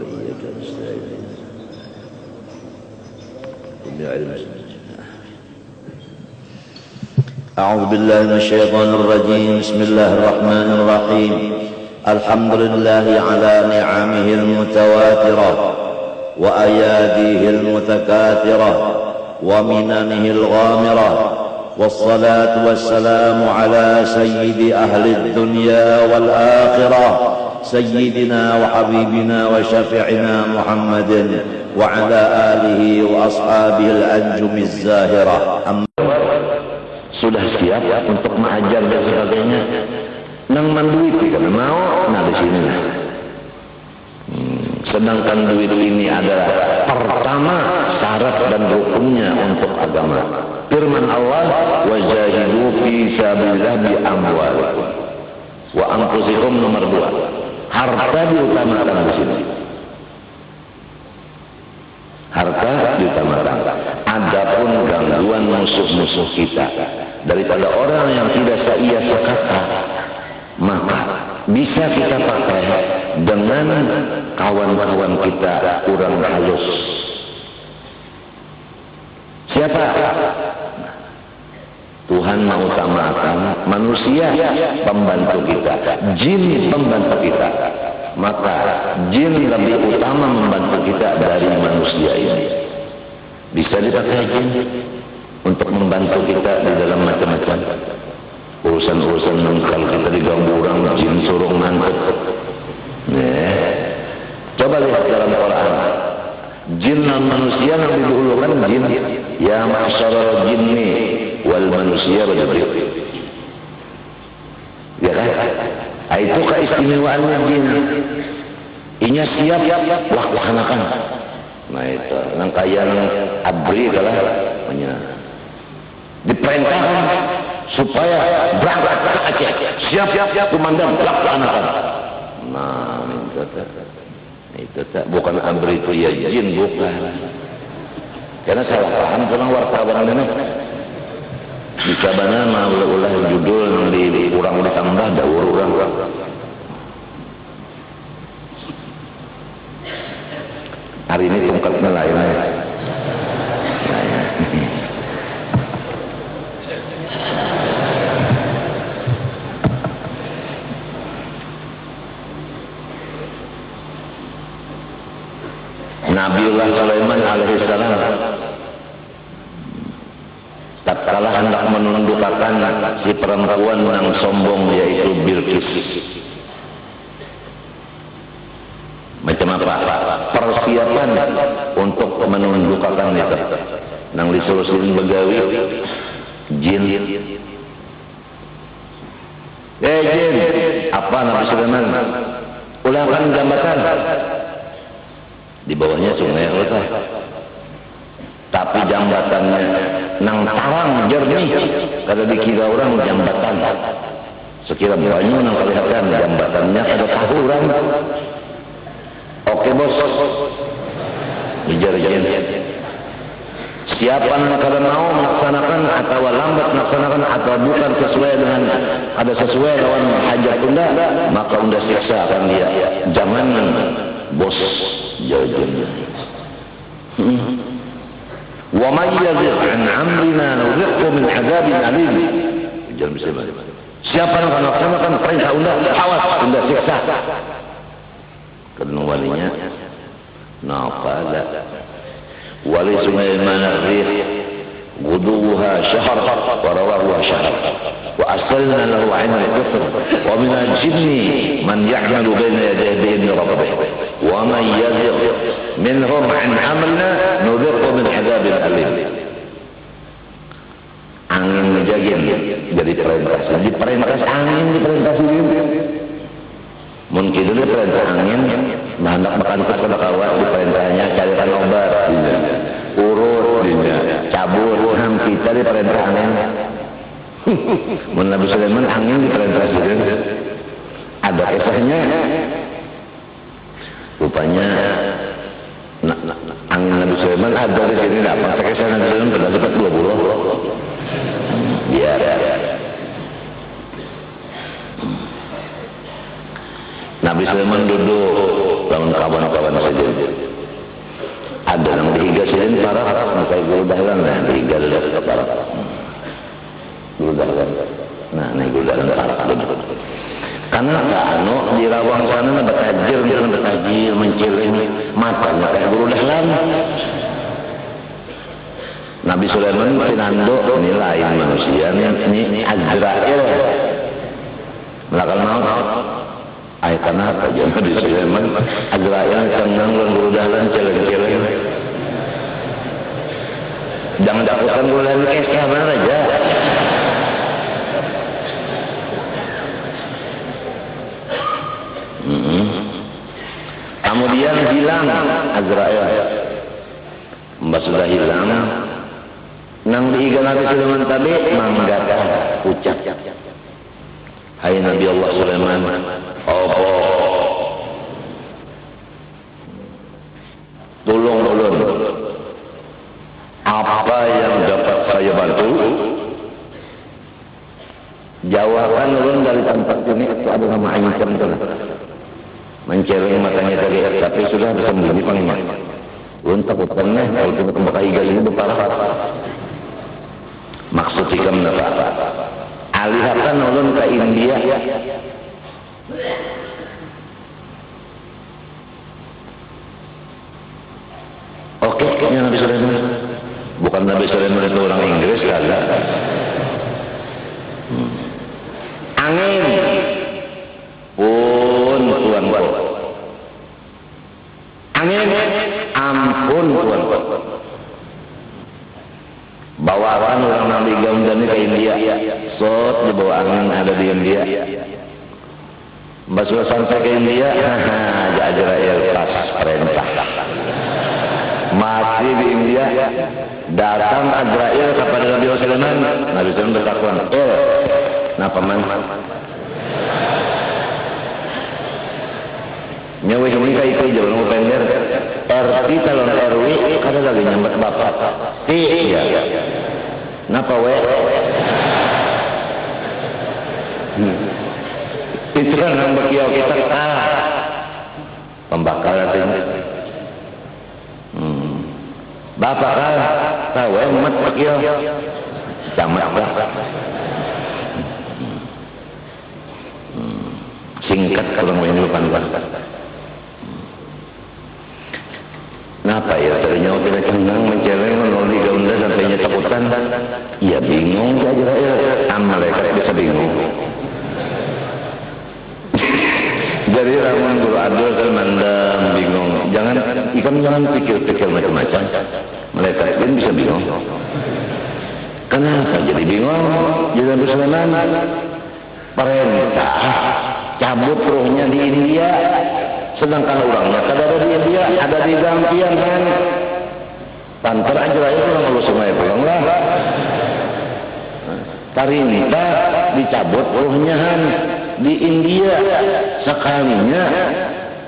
وإياك نستعين أعوذ بالله من الشيطان الرجيم بسم الله الرحمن الرحيم الحمد لله على نعمه المتواترة وأياديه المتكاثرة ومننه الغامرة والصلاة والسلام على سيد أهل الدنيا والآخرة سيدنا وحبيبنا وشفيعنا محمد وعلى آله وأصحابه الأنجم الزاهرة. Sudah siap untuk mengajar dan sebagainya. Nang manduit kan mau, nah di sini. Sedangkan duit ini adalah pertama syarat dan rukunnya untuk agama. Firman Allah, wajahidu fi sabilillah bi amwalikum wa anfusikum, nomor 2. Harta diutamakan di sini. Harta diutamakan. Adapun gangguan musuh-musuh kita daripada orang yang tidak seia sekata, maka bisa kita pakai dengan kawan-kawan kita kurang halus. Siapa? Tuhan mengutamakan manusia pembantu kita, jin pembantu kita. Maka jin lebih utama membantu kita dari manusia ini. Bisa dipakai jin untuk membantu kita di dalam macam-macam urusan-urusan. Kalau kita diganggu orang, jin suruh ngantuk. Coba lihat dalam Quran. Jin dan manusia yang didahulukan jin. Ya ma'syaral jinni wal manusia begitu. Ya kan? Itu keistimewaannya jin. Inya siap laksanakan. Nah itu nangkayan abri kalah diperintahkan supaya berangkat ke Aceh. Siap komandan laksanakan. Nah itu tak bukan abri itu ya jin, bukan. Karena salah paham karena wartawan ini. Di cabana mau ulah judul di kurang ditambah daur orang. Hari ini tungkatnya lain. Nabiullah Sulaiman alaihissalam tatkala hendak menundukkan si perempuan yang sombong yaitu Bilqis. Macam apa persiapan untuk menundukkan itu? Nang disuruh-suruh begawi jin. Jin, apa Nabi Sulaiman? Ulangkan jambatan. Di bawahnya sungai Allah. Tapi jambatannya nang tarang jernih. Kada dikira orang jambatan. Sekira banyak nang kelihatan jambatannya kada tahu orang. Oke bos, dijar-jar. Siapa yang kada mau melaksanakan atau lambat melaksanakan atau bukan sesuai dengan ada sesuai lawan hajat unda, maka unda siksa akan dia. Jangan bos jajan. Wa may yazigh an amrina nuziqhu min adzabin alim. Siapa yang akan melaksanakan perintah unda, awas unda siksa. Karena walinya nafala wali Sulaiman ar-rih guduha syahr wa rawahu syahr wa asalna lahu 'ayn al-qitr wa min al-jinni man ya'malu bayna yadayhi bi idni rabbih wa man yazigh minhum 'an 'amalna nudhiqhu min 'adzabin alim. Angin menjagin jadi perintah angin diperintahkan. Mungkin dulu perintah angin, hendak makan pada kawan di perintahnya carikan obat, urut, cabur, kita di perintah angin. Nabi Sulaiman angin di perintah angin. Ada kisahnya. Rupanya angin Nabi Sulaiman ada di sini. Apa kisah Nabi Sulaiman pada dapat 20. Biar. Nabi Sulaiman duduk lawan kawan-kawan saja. dahlan lah di galet kepala. Dulu dahlan. Nah, ini dulu dahlan karena anu di rawang sana betajir menciling matanya kayak guru dahlan. Nabi Sulaiman pinando ini lain manusia ini Azrail melakal maut. Ay kenapa aja Nabi Sulaiman Azrail tenang dan guru dahlan celeng-celeng. Jangan takutkan guru dahlan kesnya benar aja. Kemudian hilang Azrail. Mbak sudah hilang. Nang diigal Nabi Sulaiman tadi manggata ucap. Hai Nabi Allah Sulaiman, apa? Tolong ulun. Apa yang dapat saya bantu? Jawaban ulun dari tempat ini itu ada nama Aisyah itu. Menceleng matanya tadi, tapi sudah bersembunyi panglima. Ulun takut pernah kalau kita kembali igal ini berparah. Maksud jika menapa? Alihkan ulun ke India. Oke, ini Nabi Sulaiman. Bukan Nabi Sulaiman itu orang Inggris kagak. Angin pun tuan. Angin ampun tuan. Bawaan orang Nabi Gaundan ke India. Sot dibawa angin ada di India. Mbak sudah sampai ke India. Azrail pas perintah. Masih di India. Datang Azrail kepada Nabi Sulaiman. Nabi Sulaiman bertakwan. Napa man? Nyawa ini kayak itu jauh mau pendek. RT calon RW kada lagi nyambat bapak. Iya. Napa we? Itu kan yang berkiau kita pembakaran ini. Bapak kan tahu emat berkiau. Camat lah. Singkat kalau mau lupakan bahasa. Kenapa ya? Ternyata tidak cengang menceleng menolak gaundan sampainya takutan. Iya bingung saja ya. Malaikat bisa bingung. Jadi ramuan guru adul kan mandam bingung. Jangan pikir-pikir macam-macam. Malaikat pun bisa bingung. Kenapa jadi bingung? Jadi Nabi Sulaiman perintah cabut ruhnya di India. Sedangkan orangnya kada ada di India, ada di Gambian kan. Tantar Azrail orang kalau sungai pulang lah. Perintah dicabut ruhnya kan di India. Sekalinya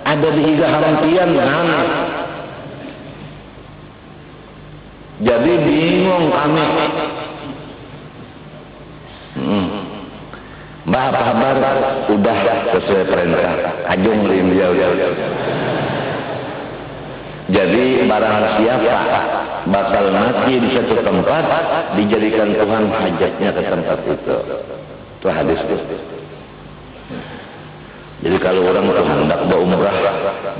ada di Higa Harampian kan. Jadi bingung kami. Mbak apa kabar? Udah sesuai perintah. Ajung rim dia udah. Jadi barang siapa bakal mati di satu tempat, dijadikan Tuhan hajatnya ke tempat itu. Itu hadis itu. Jadi kalau orang hendak berumrah,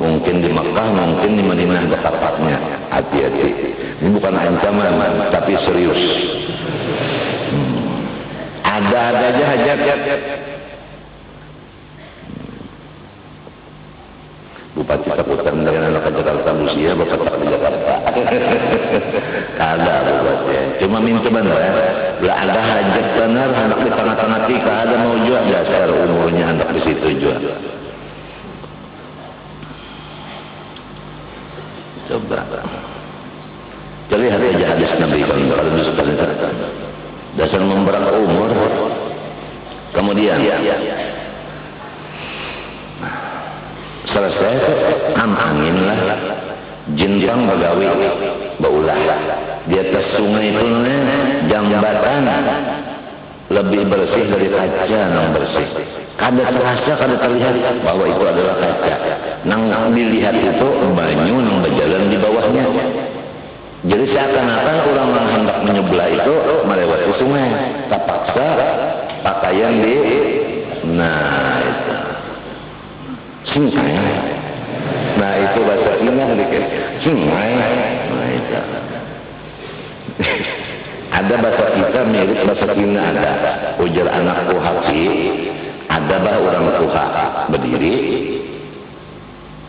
mungkin di Makkah, mungkin di Madinah tepatnya. Hati-hati. Ini bukan ancaman, tapi serius. Ada aja hajat. Bupati Kabupaten dengan anak Jakarta Musia bapak di Jakarta. Ada bupati. Cuma minta benar. Bila ada hajat benar anak di tengah-tengah tika ada mau jual dasar umurnya anak di situ jual. Coba. Jadi hari aja hadis Nabi kalau bisa dasar memberat umur. Kemudian selesai angin lah jintang begawi baulah di atas sungai itu jambatan lebih bersih dari kaca yang bersih. Kada terasa, kada terlihat bahwa itu adalah kaca. Nang dilihat itu banyu yang berjalan di bawahnya. Jadi seakan-akan orang ujar anakku Haki, ada bah orang tua berdiri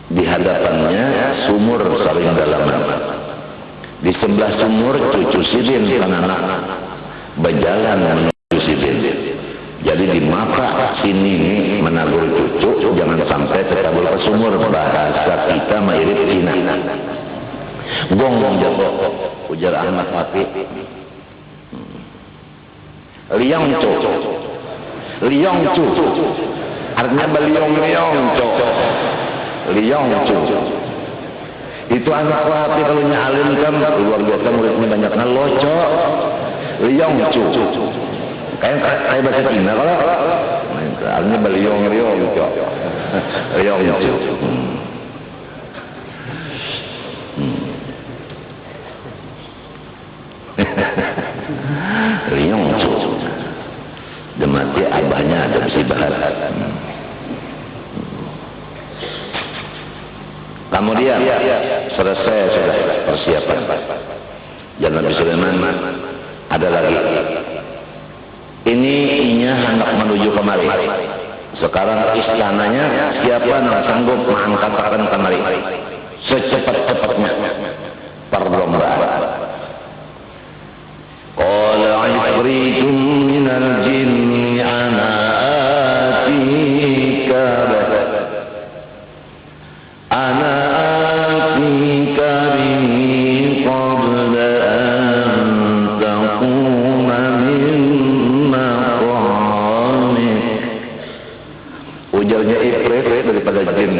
di hadapannya sumur saling dalaman. Di sebelah sumur cucu Sidin kan anak berjalan menuju Sidin. Jadi di mata sini menagur cucu, jangan sampai tertabur ke sumur. Bahasa kita mirip Cina. Gong jatuh, ujar anak Haki. Liang cu, liang cu, artinya beliong cu, liang cu. Itu anak Haki kalau nyalim kan luar biasa, muridnya banyak ngeloco, liang cu. Kayak bahasa Cina kalau, artinya beliong cu, liang cu. Liang cu. Demati abahnya ada musibahan. Kemudian selesai sudah persiapan. Dan Nabi Sulaiman ada lagi. Ini hendak menuju kemari. Sekarang istananya siapa yang sanggup mengangkatkan kemari? Secepat-cepatnya perlombaan. Qala 'ifritun minal jinni ana atika bihi qabla an taquma min maqamik. Ujarnya Ifrit daripada jin.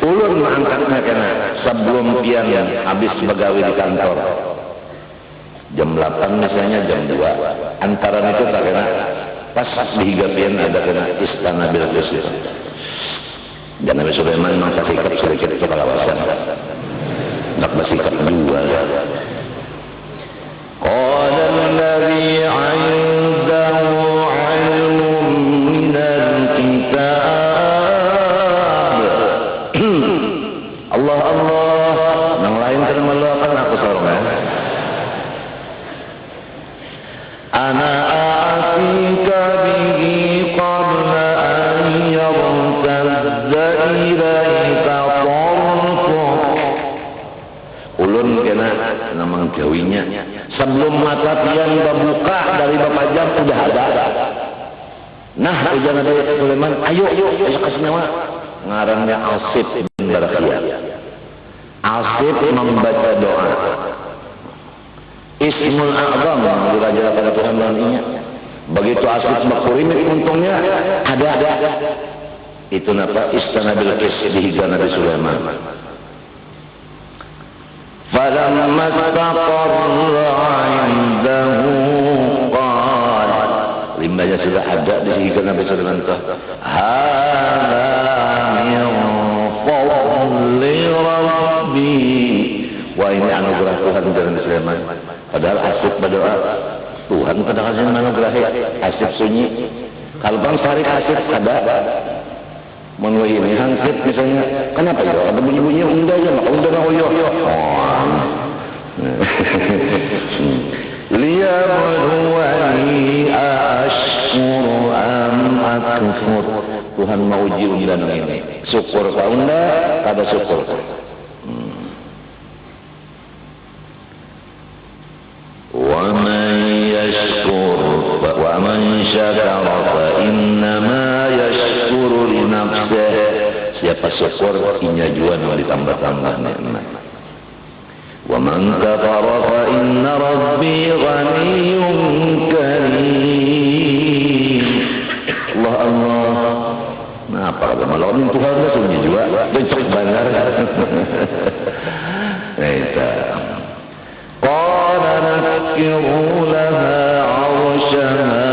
Ulun mengangkatnya kena sebelum pian habis begawi di kantor. Jam 8 misalnya, jam 2 antara itu tak kena pas dihigapian ada kena istana Bilqis. Dan Nabi Sulaiman memang sikap sedikit kepalawasan, tak bersikap juga. Qala alladhi 'indahu 'ilmun minal kitab. Allah nang lain kan melakukan aku sorong. Ana atika bihi qabla an yartadda ilaika tarfuk. Ulun kena namang gawinya sebelum mata pian berbuka dari bapak jam sudah ada. Nah ujar Nabi Sulaiman, ayo kasih nama. Ngarannya Asif bin Barakhiyah. Asif membaca doa. Ismul A'zam diraja pada Tuhan nantinya. Begitu Asif berkurimit untungnya ada. Itu napa istana Bilqis dihiga Nabi Sulaiman. Falamma istaqarra 'indahu qala, limbahnya sudah ada dihiga Nabi Sulaiman. Hadza min fadli rabbi. Wah ini anugerah Tuhan dari Nabi Sulaiman. Padahal Asif berdoa, Tuhan pada kasih anugerah Asif sunyi. Kalau bang Syarif Asif ada, menurut ini hansip misalnya, kenapa ya? Ada bunyi-bunyi unda aja, maka unda nak oyo. Liyabluwani ashkuru am akfur. Tuhan mau uji unda ini. Syukur ka unda, kada syukur. ومن شكر فإنما يشكر لنفسه. Siapa syukur inya jua mau ditambah-tambah nikmat. Wa man kafara fa inna rabbi ghaniyyun karim. Allah. Nah, apa kata malam Tuhan sunyi juga. Bencok benar. Eta. Qala nakiru laha 'arshaha.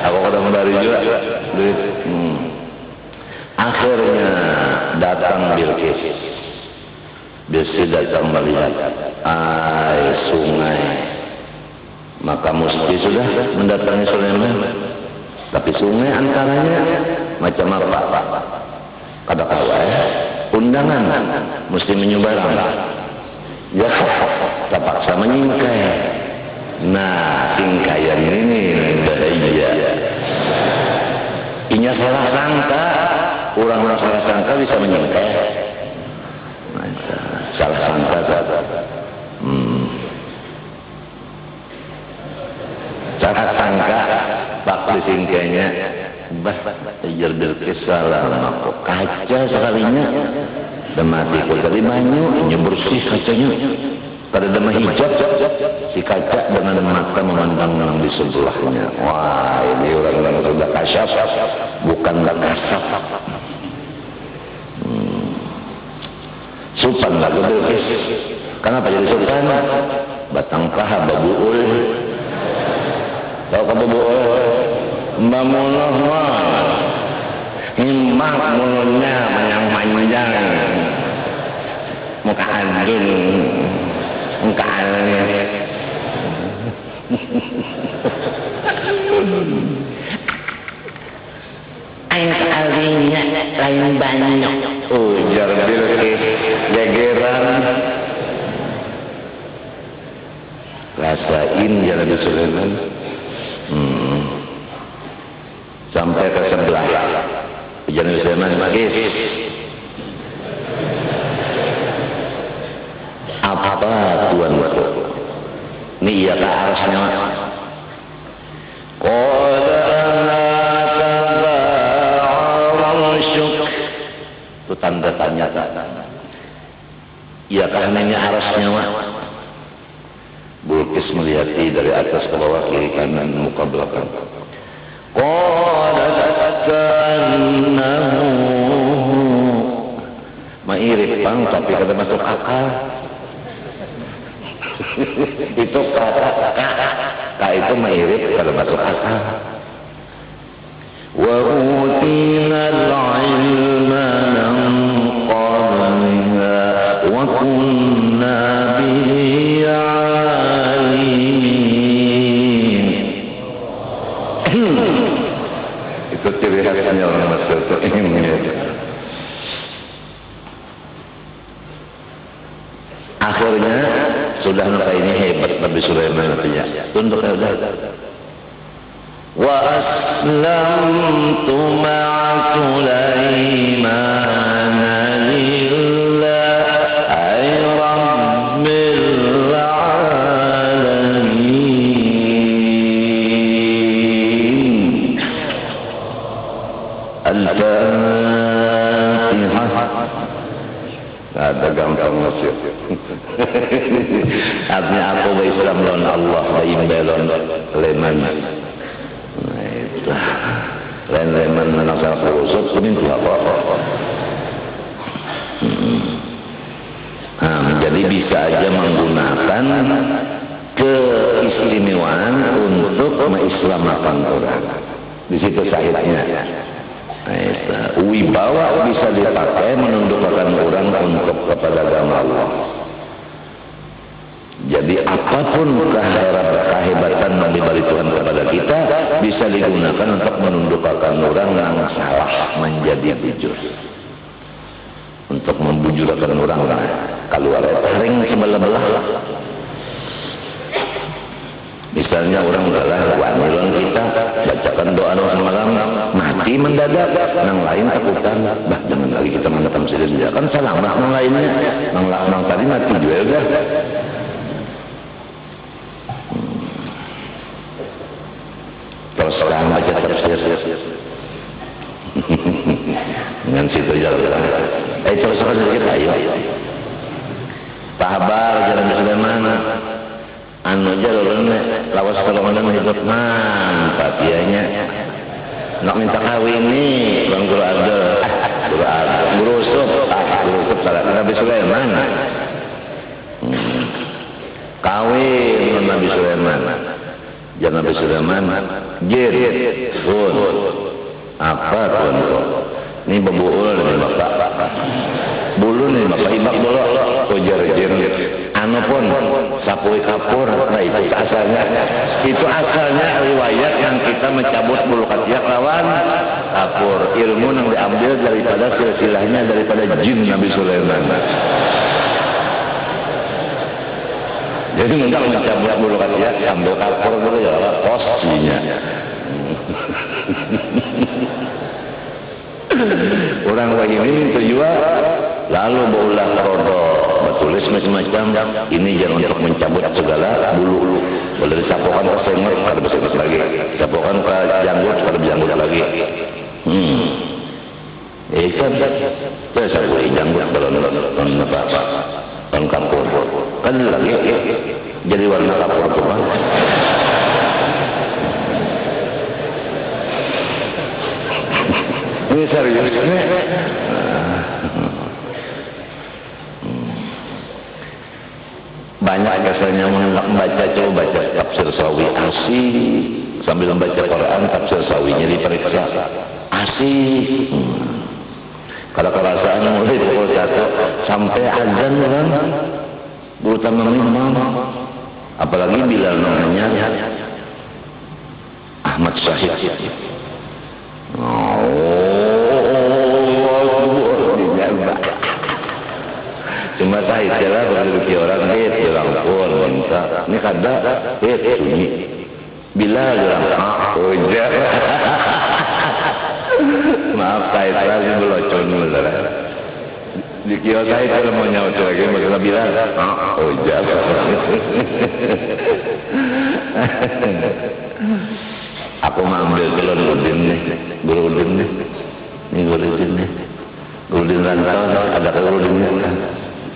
Aku kadang dari juga. Akhirnya datang Bilqis. Bilqis datang melihat air sungai. Maka mesti sudah mendatangi Sulaiman. Tapi sungai antaranya macam apa? Kata undangan mesti menyebarang. Ya, terpaksa menyingkai. Nah, singkaian ini bahaya. Inya salah sangka, orang-orang salah sangka bisa menyingkai. Salah sangka, salah sangka, pak disingkainya, bah, ajar berkesalah, maka kaca sekalinya, demati kau tadi banyu, bersih kacanya, pada demah hijab, si kaca dengan mata memandang yang di sebelahnya. Wah, ini orang-orang sudah kasyaf, bukan kasap. Supan lagu Bilqis. Kenapa jadi sultan? Batang paha babuul. Tahu ka babuul? Mbak Muloh mah. Himak mulutnya panjang-panjang. Muka andun. Muka andun. Air kalinya lain banyak. Ujar Bilqis gegeran. Rasain ya Nabi Sulaiman. Sampai ke sebelah. Ujar Nabi Sulaiman, Bilqis. Apa tuanku? Ini ya ke arasnya. Itu tanda tanya. Iyakah nanya arasnya, Mak? Bilqis melihati dari atas ke bawah, kiri kanan, muka belakang. Qalat ka'annahu. Mairip bang, tapi kada masuk akal. Itu kata itu mairip kada masuk akal. Wa utina al-ilma wa kunna bihi alimin. Itu ciri khasnya orang Mesir itu ini. Akhirnya sudah nampak ini hebat Nabi Sulaiman itu ya. Tunduk sudah. Wa aslamtu ma'a Sulaiman. Ada gampang Mesir. Artinya aku Islam lawan Allah, imbelon leman. Nah itu. Leman menasal kurusut, ini apa-apa. Jadi bisa aja menggunakan keistimewaan untuk mengislamkan orang. Di situ syahidnya. Wibawa bisa dipakai menundukkan orang untuk kepada agama Allah. Jadi apapun kehebatan dari Tuhan kepada kita bisa digunakan untuk menundukkan orang yang salah menjadi bujur. Untuk membujurkan orang keluar taring sebelah-belah. Misalnya orang galah wanilon kita bacakan doa semalam mati mendadak, yang lain takutan, bah jangan lagi kita mendatang sendiri kan salah yang lainnya, yang tadi mati juga. Kalau sekarang baca tafsir dengan situ jalan. Terus sedikit ayo. Sabar jalan Sulaiman. Anu jalurun lawas kalongan hidup mantap ianya. Nak minta kawin nih Bang Guru Abdul. Guru Usop salah Nabi Sulaiman. Kawin Nabi Sulaiman. Jangan Nabi Sulaiman jir pun apa pun ini bebuul nih bapak bulu nih bapak ibak bolo ujar jir anu pun sapui kapur. Nah itu asalnya riwayat yang kita mencabut bulu katiak lawan kapur, ilmu yang diambil daripada silsilahnya daripada jin Nabi Sulaiman. Jadi minta mencabut bulu kaki ambil kapur dulu ya posisinya. Orang begini tujuan lalu baulah rodo tulis macam-macam. Ini jangan untuk mencabut segala bulu. Boleh disapukan ke sengot kada bersengot lagi, sapukan ke janggut kada berjanggut lagi. Kan saya sapu janggut kalau apa kan kapur kan lagi jadi warna kapur tu kan. Ini serius ni. Banyak biasanya membaca, coba baca tafsir Sawi asik sambil membaca Quran tafsir Sawinya diperiksa asik. Kalau kerasaan mulai pukul 1 sampai azan kan berutam imam, apalagi bila namanya Ahmad Syahid. Cuma saya istilah berdiri orang orang pun minta ini kada sunyi bila orang ujar maaf saya lagi belocon bener di kios saya kalau mau nyaut lagi masalah bila ujar aku mengambil kelon udin nih guru udin nih ini guru udin nih guru udin rantau ada guru udinnya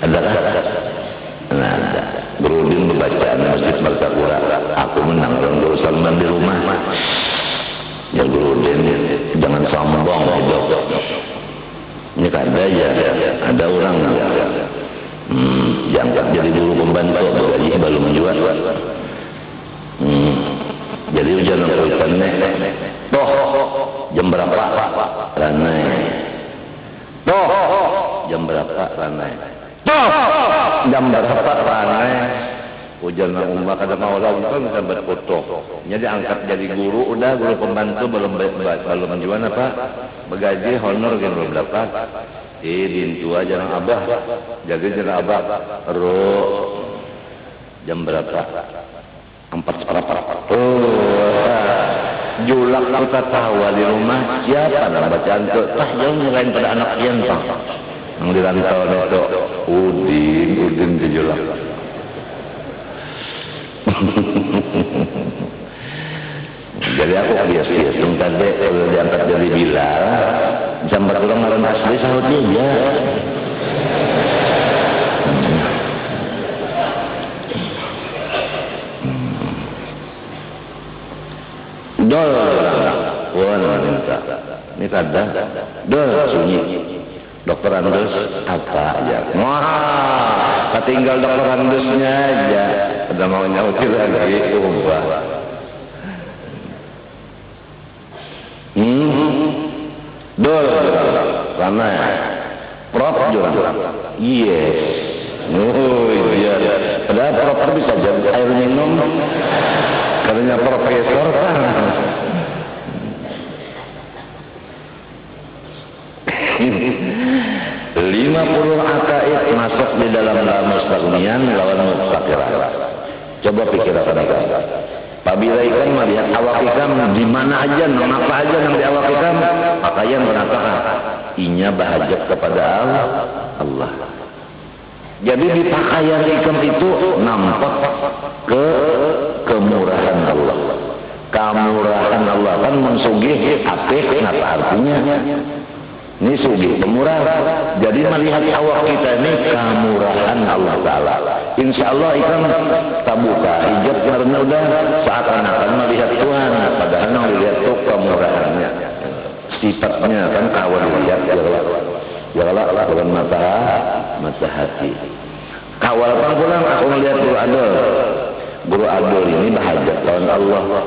ada ada berudin bacaan masjid Martapura aku menang orang Guru Salman di rumah ya berudin jangan sombong hidup ini ada ya ada orang diangkat jadi guru pembantu gaji baru menjual jadi ujian urutannya toh jam berapa ranai toh jam berapa ranai jam berapa ranai hujan umat kada mau lawan kan sampai foto jadi angkat jadi guru udah guru pembantu belum menjual apa begaji honor kan belum dapat bintu aja nang abah jadi jangan abah jam berapa 4 seperempat julak kita tawa di rumah siapa nak bacaan tu tah jauh nyerahin pada anak pian tah yang dirantau itu udin dijulak jadi aku bias-bias tadi kalau diangkat dari Bilal jam berkurang ngaran asli sahutnya ya dol wanita ini kada dol sunyi dokter Andus apa aja wah ketinggal dokter Andusnya aja udah mau nyauti lagi ubah dol karena prof jurang yes iya padahal prof bisa jadi air minum katanya profesor kan 50 akaid masuk di dalam mustagnian lawan muftaqirah. Coba pikirkan ikan. Apabila ikan melihat awak ikan di mana aja, apa aja yang di awak ikan, maka yang mengatakan inya bahajat kepada Allah. Jadi di pakaian ikan itu nampak kemurahan Allah. Kemurahan Allah kan mensugih apik, apa artinya? Ini sugih pemurah. Jadi melihat awak kita ini kemurahan Allah Ta'ala. Insya Allah ikan tabuka hijab karena udah seakan-akan melihat Tuhan. Padahal yang dilihat itu kemurahannya. Sifatnya kan kawan lihat ya Allah bukan mata hati. Kawal apa pulang aku melihat Guru Adol ini bahajat tahun Allah.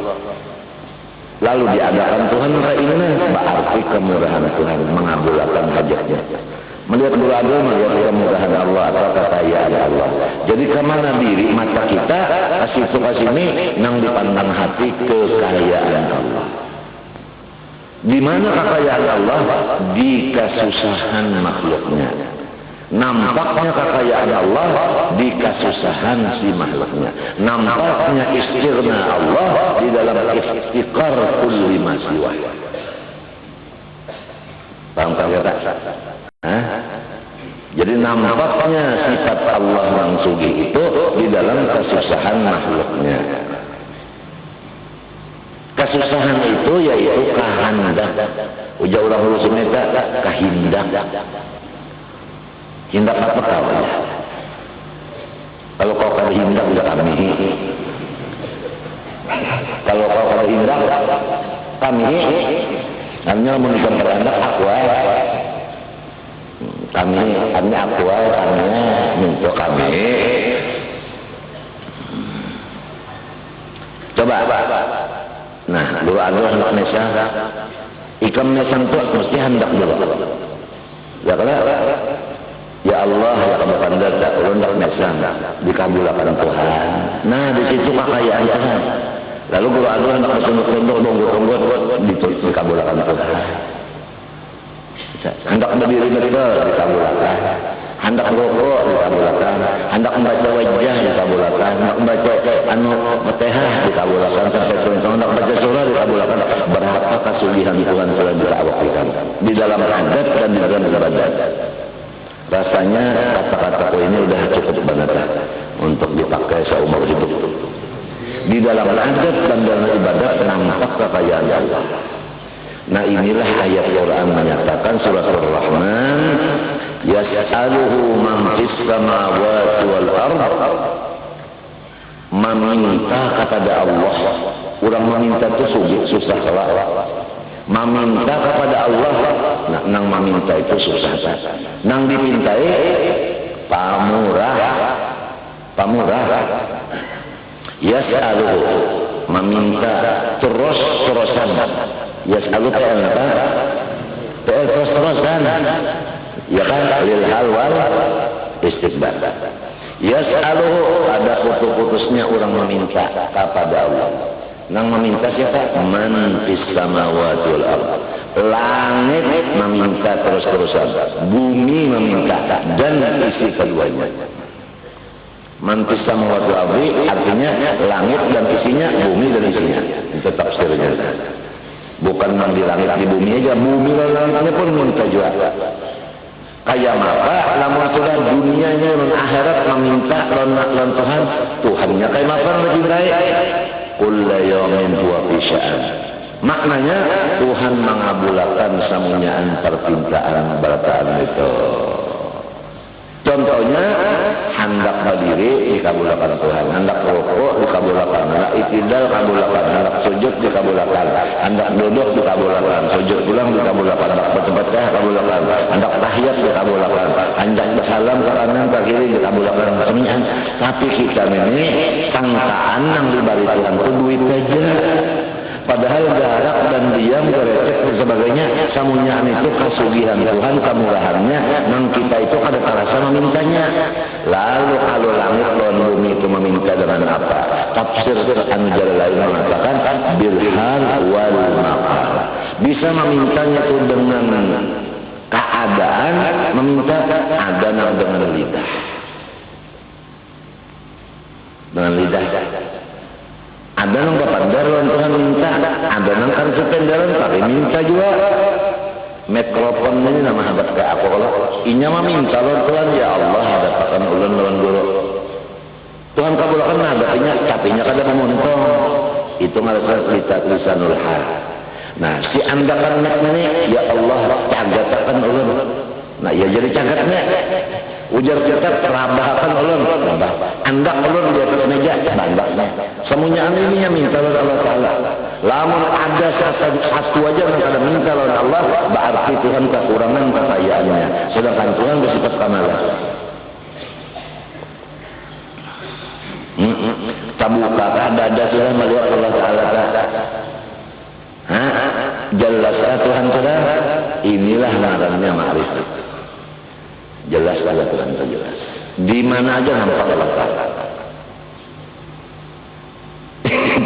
Lalu diadakan Tuhan ini berarti kemurahan Tuhan mengabulkan hajatnya. Melihat Guru Adol melihat kemurahan Allah atau kekayaan Allah. Jadi kemana diri mata kita kasih ini nang dipandang hati kekayaan Allah. Di mana kekayaan Allah? Di kesusahan makhluknya. Nampaknya kekayaan Allah di kesusahan si makhluknya. Nampaknya istirna Allah di dalam iftikar kulli ma siwa. Paham tak? Jadi nampaknya sifat Allah yang sugih itu di dalam kesusahan makhluknya. Kesusahan itu yaitu kahandak. Ujar orang hulu Sunda kahindak. Hindak apa tahu ya? Kalau kau kada hindak udah kami. Kalau kau kada hindak kami. Namanya menunjukkan kehendak aku kami aku untuk kami. Coba. Nah, dulu ada hendak nesa. Ikam nesang tu mesti hendak dulu. Ya kalau ya Allah ya kamu pandata hendak nesa dikabulkan Tuhan. Nah, di situ kekayaan Tuhan. Lalu guru adu hendak bertunduk-tunduk nunggu dikabulkan Tuhan. Hendak berdiri dikabulkan. Hendak rokok dikabulkan, hendak membaca wajah dikabulkan, hendak membaca Fatihah dikabulkan, sampai hendak baca surah dikabulkan. Berapa kesulitan Tuhan telah ditawarkan di dalam adat dan di dalam ibadat. Rasanya kata-kataku ini sudah cukup banget untuk dipakai seumur hidup. Di dalam adat dan dalam ibadat nampak kekayaan Allah. Nah, inilah ayat Quran menyatakan surah Ar-Rahman, yas'aluhu man fis samawati wal ard, meminta kepada Allah. Orang meminta itu susah salah. Meminta kepada Allah, nang meminta itu susah. Nang dipintai pamurah. Yas'aluhu meminta terus-terusan. Yas'alu PL apa? PL terus-terusan. Ya kan? Lil hal wal istiqbal. Yas'aluhu ada putus-putusnya orang meminta kepada Allah. Nang meminta siapa? Man fis samawati wal ard. Langit meminta terus-terusan. Bumi meminta dan isi keduanya. Man fis samawati wal ard artinya langit dan isinya, bumi dan isinya. Itu tafsirnya. Bukan di langit di bumi aja, bumi dan langitnya pun minta juga. Kayak apa? Namun sudah dunianya dan akhirat meminta lawan Tuhan, Tuhannya kayak apa lagi baik? Kullu yawmin huwa fi sya'an. Maknanya Tuhan mengabulkan semuanya permintaan berataan itu. Contohnya, hendak berdiri dikabulkan Tuhan, hendak rukuk dikabulkan, hendak itidal dikabulkan, hendak sujud dikabulkan, hendak duduk dikabulkan, sujud pulang dikabulkan, hendak bertempat dikabulkan, hendak tahiyat dikabulkan, hendak bersalam ke kanan ke kiri dikabulkan semuanya. Tapi kita ini sangkaan yang diberi Tuhan itu duit saja. Padahal jarak dan diam, gerecek dan sebagainya, samunyaan itu kasugihan Tuhan, kemurahannya, dan kita itu ada terasa memintanya. Lalu kalau langit dan bumi itu meminta dengan apa? Tafsir anu lain mengatakan bilhal wal maqal. Bisa memintanya itu dengan keadaan, meminta ada dengan lidah. Dengan lidah. Ada nang kepandaran Tuhan minta, ada nang kan sependaran tapi minta juga. Mikrofon ini nama habat ke aku kalau inya mah minta lawan Tuhan, ya Allah hadapakan ulun lawan guru. Tuhan kabulkan hadapinya, tapi nya kada memontong. Itu ngaran lisanul hal. Nah, si andakan ini ya Allah cagatakan ulun. Nah, ya jadi cagatnya. Ujar kita terabahakan ulun, andak ulun di atas meja, bandaknya. Semuanya ininya minta oleh Allah Ta'ala. Lamun ada satu aja yang kada minta oleh Allah, berarti Tuhan kekurangan kekayaannya. Sedangkan Tuhan bersifat kamalah. Tabuka dada sudah melihat Allah Ta'ala. Jelas Tuhan sudah. Inilah namanya ma'rifat. Jelas Allah Tuhan itu jelas. Di mana aja nampak Allah Ta'ala.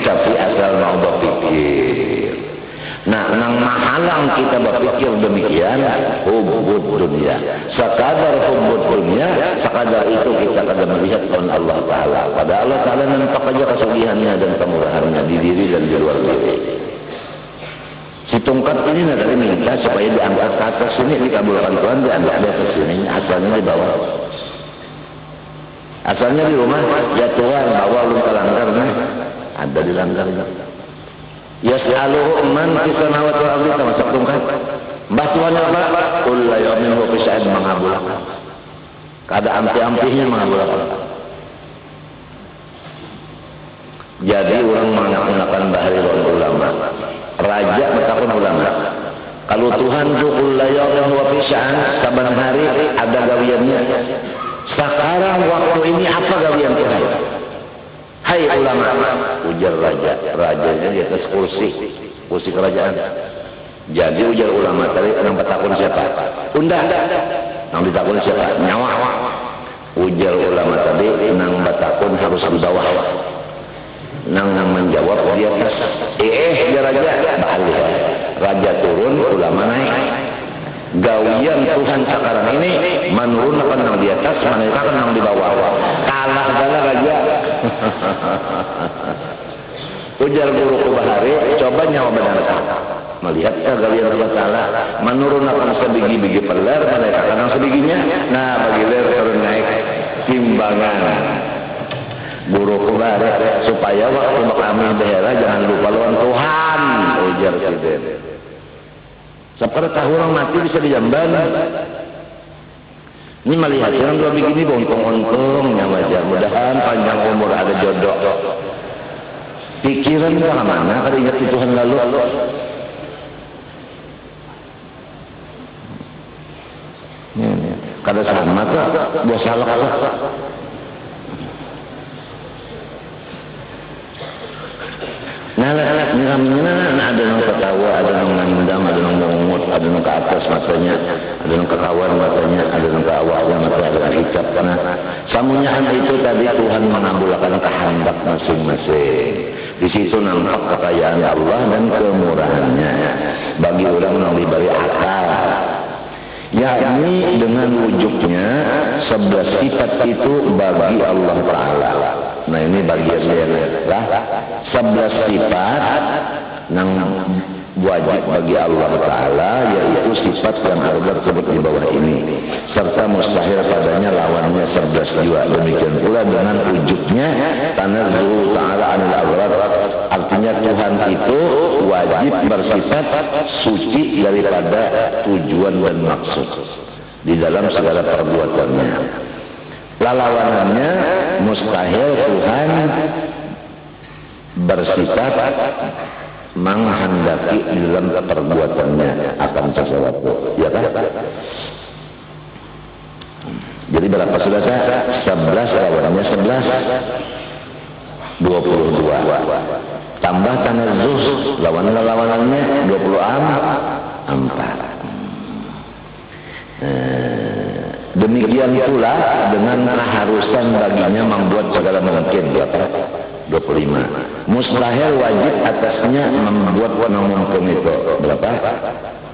Tapi asal mau berpikir. Nah, nang mahalang kita berpikir demikian, hubbud dunia. Sekadar hubbud dunia, sekadar itu kita akan melihat oleh Allah Ta'ala. Pada Allah Ta'ala nampak aja kesugihannya dan kemurahannya di diri dan di luar diri. Si tongkat ini dari minta supaya diangkat ke atas sini, dikabulkan Tuhan, diangkat di atas sini, asalnya di bawah. Asalnya di rumah, ya Tuhan, bawa lu ke langgar, nah. Ada di langgarnya. Yas'aluhu man fis samawati wal ardi, termasuk tongkat. Mbah Tuhan apa? Qul la yu'minu fi sya'in mengabulkan. Kada ampi-ampinya mengabulkan. Jadi orang menggunakan bahasa ulama. Raja bertakun ulama. Kalau Tuhan qul la yu'minu fi sya'in, saban hari ada gawiannya. Sekarang waktu ini apa gawian Tuhan? Hai ulama, ujar raja. Rajanya di atas kursi kerajaan. Jadi ujar ulama tadi nang bertakun siapa? Undah. Nang ditakun siapa? Nyawa. Ujar ulama tadi nang bertakun harus di bawah. Nang menjawab di atas. Dia raja balik. Raja turun, ulama naik. Gawian Tuhan sekarang ini menurunkan nang di atas, menaikkan nang di bawah. Kalah segala raja. Ujar guru Kubahari, coba nyawa benarkah? Melihat gawian Allah Ta'ala menurunkan sebiji-biji peler, menaikkan nang sebijinya. Nah, bagi ler turun naik timbangan. Guru Kubahari supaya waktu kami daerah jangan lupa lawan Tuhan. Ujar Siden. Seperti tahu orang mati bisa dijamban. Ini melihat orang dua begini untung-untungnya wajah. Mudahan panjang umur ada jodoh. Pikiran ke mana? Kada ingat Tuhan lalu. Kada sama ke bos salak. Nah, ada yang ketawa, ada yang mendam, ada yang mengut, ada yang ke atas matanya, ada yang ke kawan matanya, ada yang ke awalnya matanya, ada yang hijab. Karena samunyahan itu tadi Tuhan mengabulkan kehendak masing-masing. Di situ nampak kekayaan Allah dan kemurahannya bagi orang yang diberi akal. Yakni dengan wujudnya 11 sifat itu bagi Allah Ta'ala. Nah ini bagiannya lah 11 sifat yang wajib bagi Allah Ta'ala, yaitu sifat yang Allah sebut di bawah ini, serta mustahil padanya lawannya 11 juga. Demikian pula dengan wujudnya tanazzuhu ta'ala anil awrad, artinya Tuhan itu wajib bersifat suci daripada tujuan dan maksud di dalam segala perbuatannya. Lawanannya mustahil Tuhan bersifat menghendaki di dalam perbuatannya akan sesuatu, ya kan? Jadi berapa sudah saya? 11 lawanannya 11 22. Tambah tanazzuh lawanannya 24. Demikian pula dengan keharusan baginya membuat segala mungkin, berapa? 25. Mustahil wajib atasnya membuat mungkin itu berapa?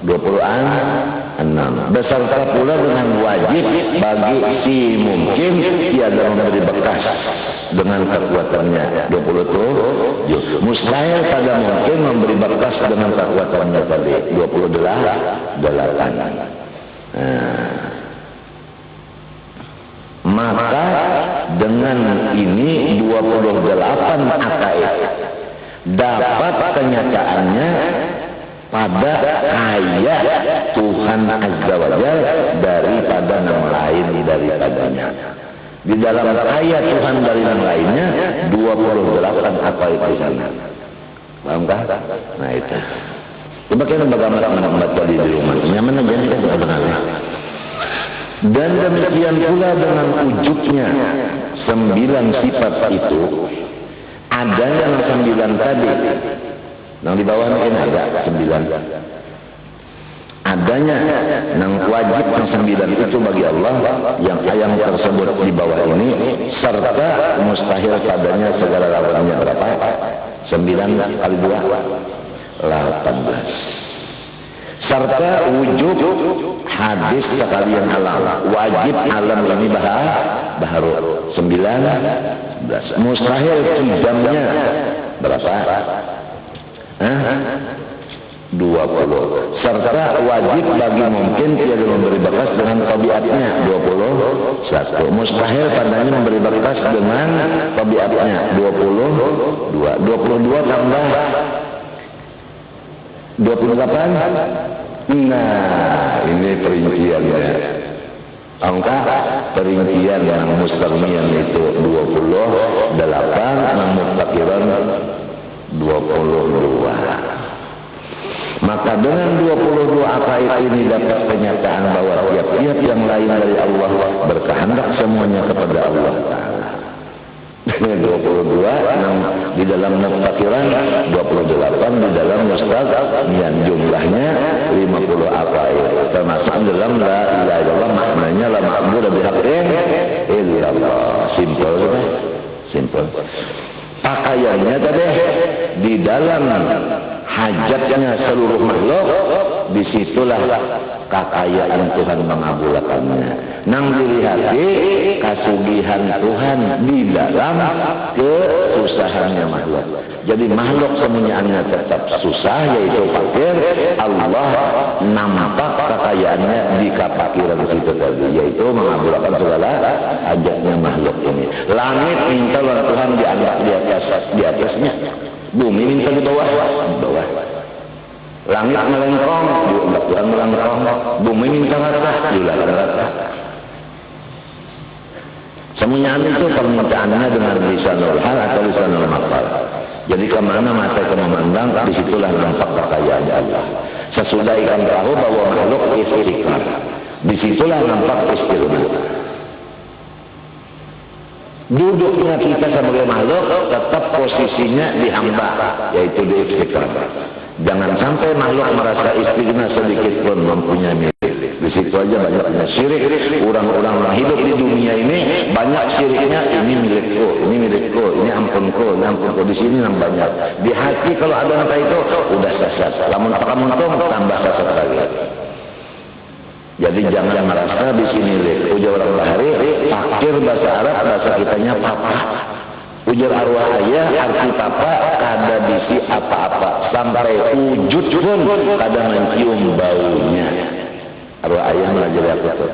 26. Beserta pula dengan wajib bagi si mungkin tiada memberi bekas dengan kekuatannya 27. Mustahil pada mungkin memberi bekas dengan kekuatannya tadi 28. Maka dengan ini 28 akaid dapat kenyataannya pada kaya Tuhan Azza wa Jalla daripada yang lain daripadanya. Di dalam kaya Tuhan dari yang lainnya 28 akaid di sana. Pahamkah? Nah itu. Coba kita bagaimana membaca di rumah. Nyaman aja kita sebenarnya. Dan demikian pula dengan wujudnya 9 sifat itu, ada yang 9 tadi, yang di bawah mungkin ada 9. Adanya yang wajib yang 9 itu bagi Allah, yang ayat tersebut di bawah ini, serta mustahil padanya segala lawannya berapa? 9 kali 2, 18. serta wujud hadis sekalian alam, wajib alam ini baharu 19. Mustahil kidamnya berapa? 20. Serta wajib bagi mungkin tiada memberi bekas dengan tabiatnya 21. Mustahil padanya memberi bekas dengan tabiatnya 22. 22 tambah 28. Nah, ini perinciannya. Angka perincian yang mustagniyan itu 28, yang muftakiran 22. Maka dengan 22 akaid ini dapat penyataan bahwa tiap-tiap yang lain dari Allah berkehendak semuanya kepada Allah Ta'ala. Dengan 22 yang di dalam muftakiran 28 di dalam mustagniyan, jumlahnya 50 akaid. Termasuk dalam la ilaha illallah, maknanya la ma'budu bihaqqin illallah. Simple. Pakaiannya tadi di dalam hajatnya seluruh makhluk, disitulah kekayaan Tuhan mengabulkannya. Nang dilihati kasugihan Tuhan di dalam kesusahannya makhluk. Jadi makhluk semuanya tetap susah, yaitu fakir. Allah nampak kekayaannya di kefakiran situ tadi, yaitu mengabulkan segala hajatnya makhluk ini. Langit minta Tuhan diangkat di atasnya, bumi minta di bawah. Langit melengkong, Tuhan melengkong. Bumi minta rata, rata. Semuanya itu permintaannya dengan lisanul hal atau lisanul maqal. Jadi kemana mata itu memandang, disitulah nampak kekayaan Allah. Sesudah ikan tahu bahwa makhluk istiqrar, disitulah nampak istiqrar. Duduknya kita sebagai makhluk tetap posisinya di hamba, yaitu di istiqrar. Jangan sampai makhluk merasa istighna sedikit pun mempunyai milik. Di situ aja banyaknya syirik. Orang-orang yang hidup di dunia ini banyak syiriknya. Ini milikku, ini milikku, ini ampunku, ini ampunku. Di sini yang banyak. Di hati kalau ada apa itu udah sesat. Lamun pakai tambah sesat lagi. Jadi jangan merasa di sini milik. Ujar orang Bahari, fakir bahasa Arab, bahasa kitanya papa. Ujar arwah ayah, arti papa kada bisi apa-apa, sampai wujud pun kada mencium baunya. Arwah ayah melajari apa itu?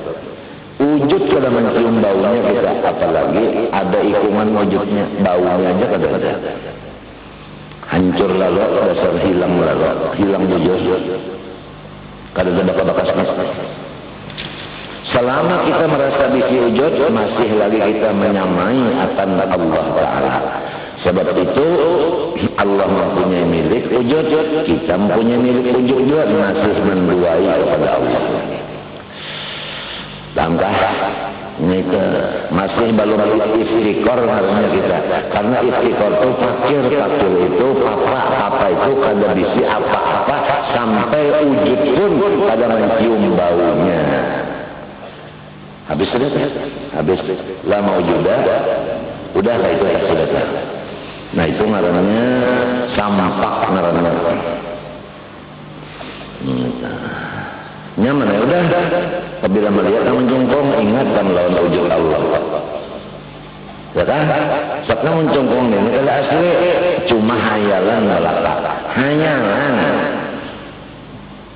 Wujud kada mencium baunya kita, apalagi ada ikungan wujudnya, baunya aja kada ada. Hancur lalu, dasar hilang lalu, hilang wujud, kada ada bekas-bekasnya. Selama kita merasa bisi wujud, masih lagi kita menyamai akan Allah Ta'ala. Sebab itu Allah mempunyai milik wujud, kita mempunyai milik wujud juga, masih menduai kepada Allah. Langkah ini masih belum istiqor namanya kita. Karena istiqor itu fakir itu papa itu kada bisi apa-apa, sampai wujud pun kada mencium baunya. Habis lama udah itu sudah. Nah itu ngarannya sampak ngarannya. Nyaman ya udah. Apabila melihat yang menjongkong, ingatkan lawan wujud Allah. Ya kan? Sebab menjongkong ini kalau asli cuma hayalan belaka. Hayalan.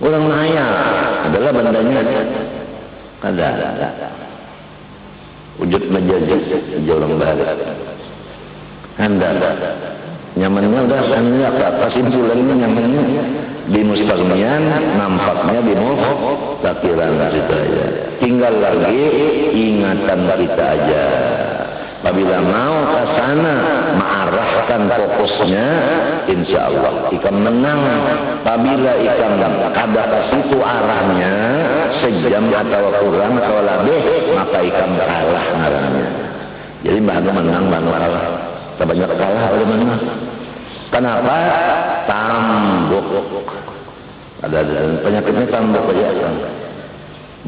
Orang hayal adalah bandanya ada. Wujud majazis orang Bahari. Anda nyamannya udah anda kesimpulannya nyamannya di mustagniyan, nampaknya di muftakiran kita aja. Tinggal lagi ingatan kita aja. Apabila mau ke sana mengarahkan fokusnya, insya Allah ikan menang. Apabila ikan kada ke situ arahnya sejam atau kurang atau lebih, maka ikan kalah ngarannya. Jadi bahan menang, bahan kalah. Banyak kalah oleh mana? Kenapa? Tambuk. Ada penyakitnya tambuk aja.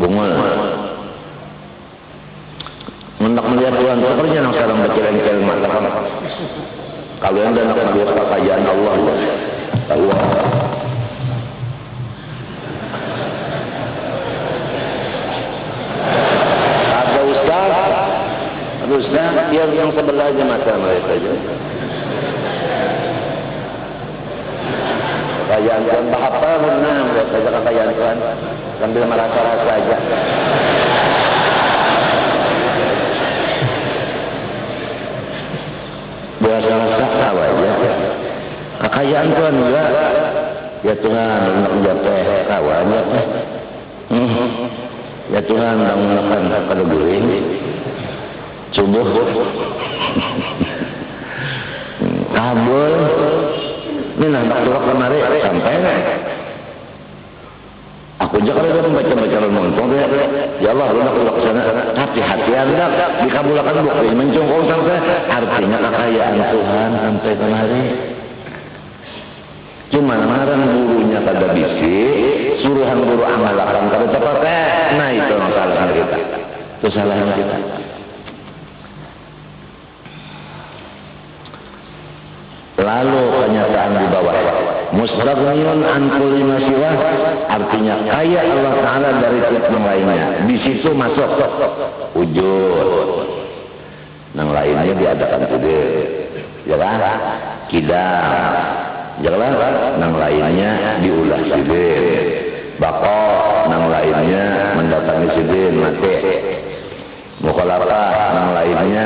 Bungul. Hendak melihat Tuhan sepertinya yang sekarang berkeleng-keleng mata. Kalau yang hendak melihat kekayaan Allah, Allah. Bisa, yang sebelah aja mata mereka aja. Kekayaan Tuhan, bahapa menang, lihat saja kekayaan Tuhan, sambil merasa-rasa aja. Berasa-rasa tahu aja. Kekayaan Tuhan juga, ya Tuhan, untuk teh kawannya teh. Ya Tuhan, menggunakan pada guring, subuh, kabul, ini nampak turut kemari, sampai aku juga kalau membaca-baca renung, ya Allah, lu nak ke sana, hati-hati Anda, dikabulkan bukti, mencungkung sampai, artinya kekayaan Tuhan sampai kemari. Cuma ngaran gurunya kada bisi, suruhan guru amalakan kada terpakai. Nah itu masalahnya kita. Itu salahnya kita. Lalu kenyataan di bawah. Mustaghniyun an kulli ma siwa, artinya kaya Allah Taala dari tiap yang lainnya. Di situ masuk wujud. Yang lainnya diadakan sendiri. Ya kan? Kidam. Jelas, nang lainnya diulah sidin, bakok, nang lainnya mendatangi sidin, mati. Mukhalafah, nang lainnya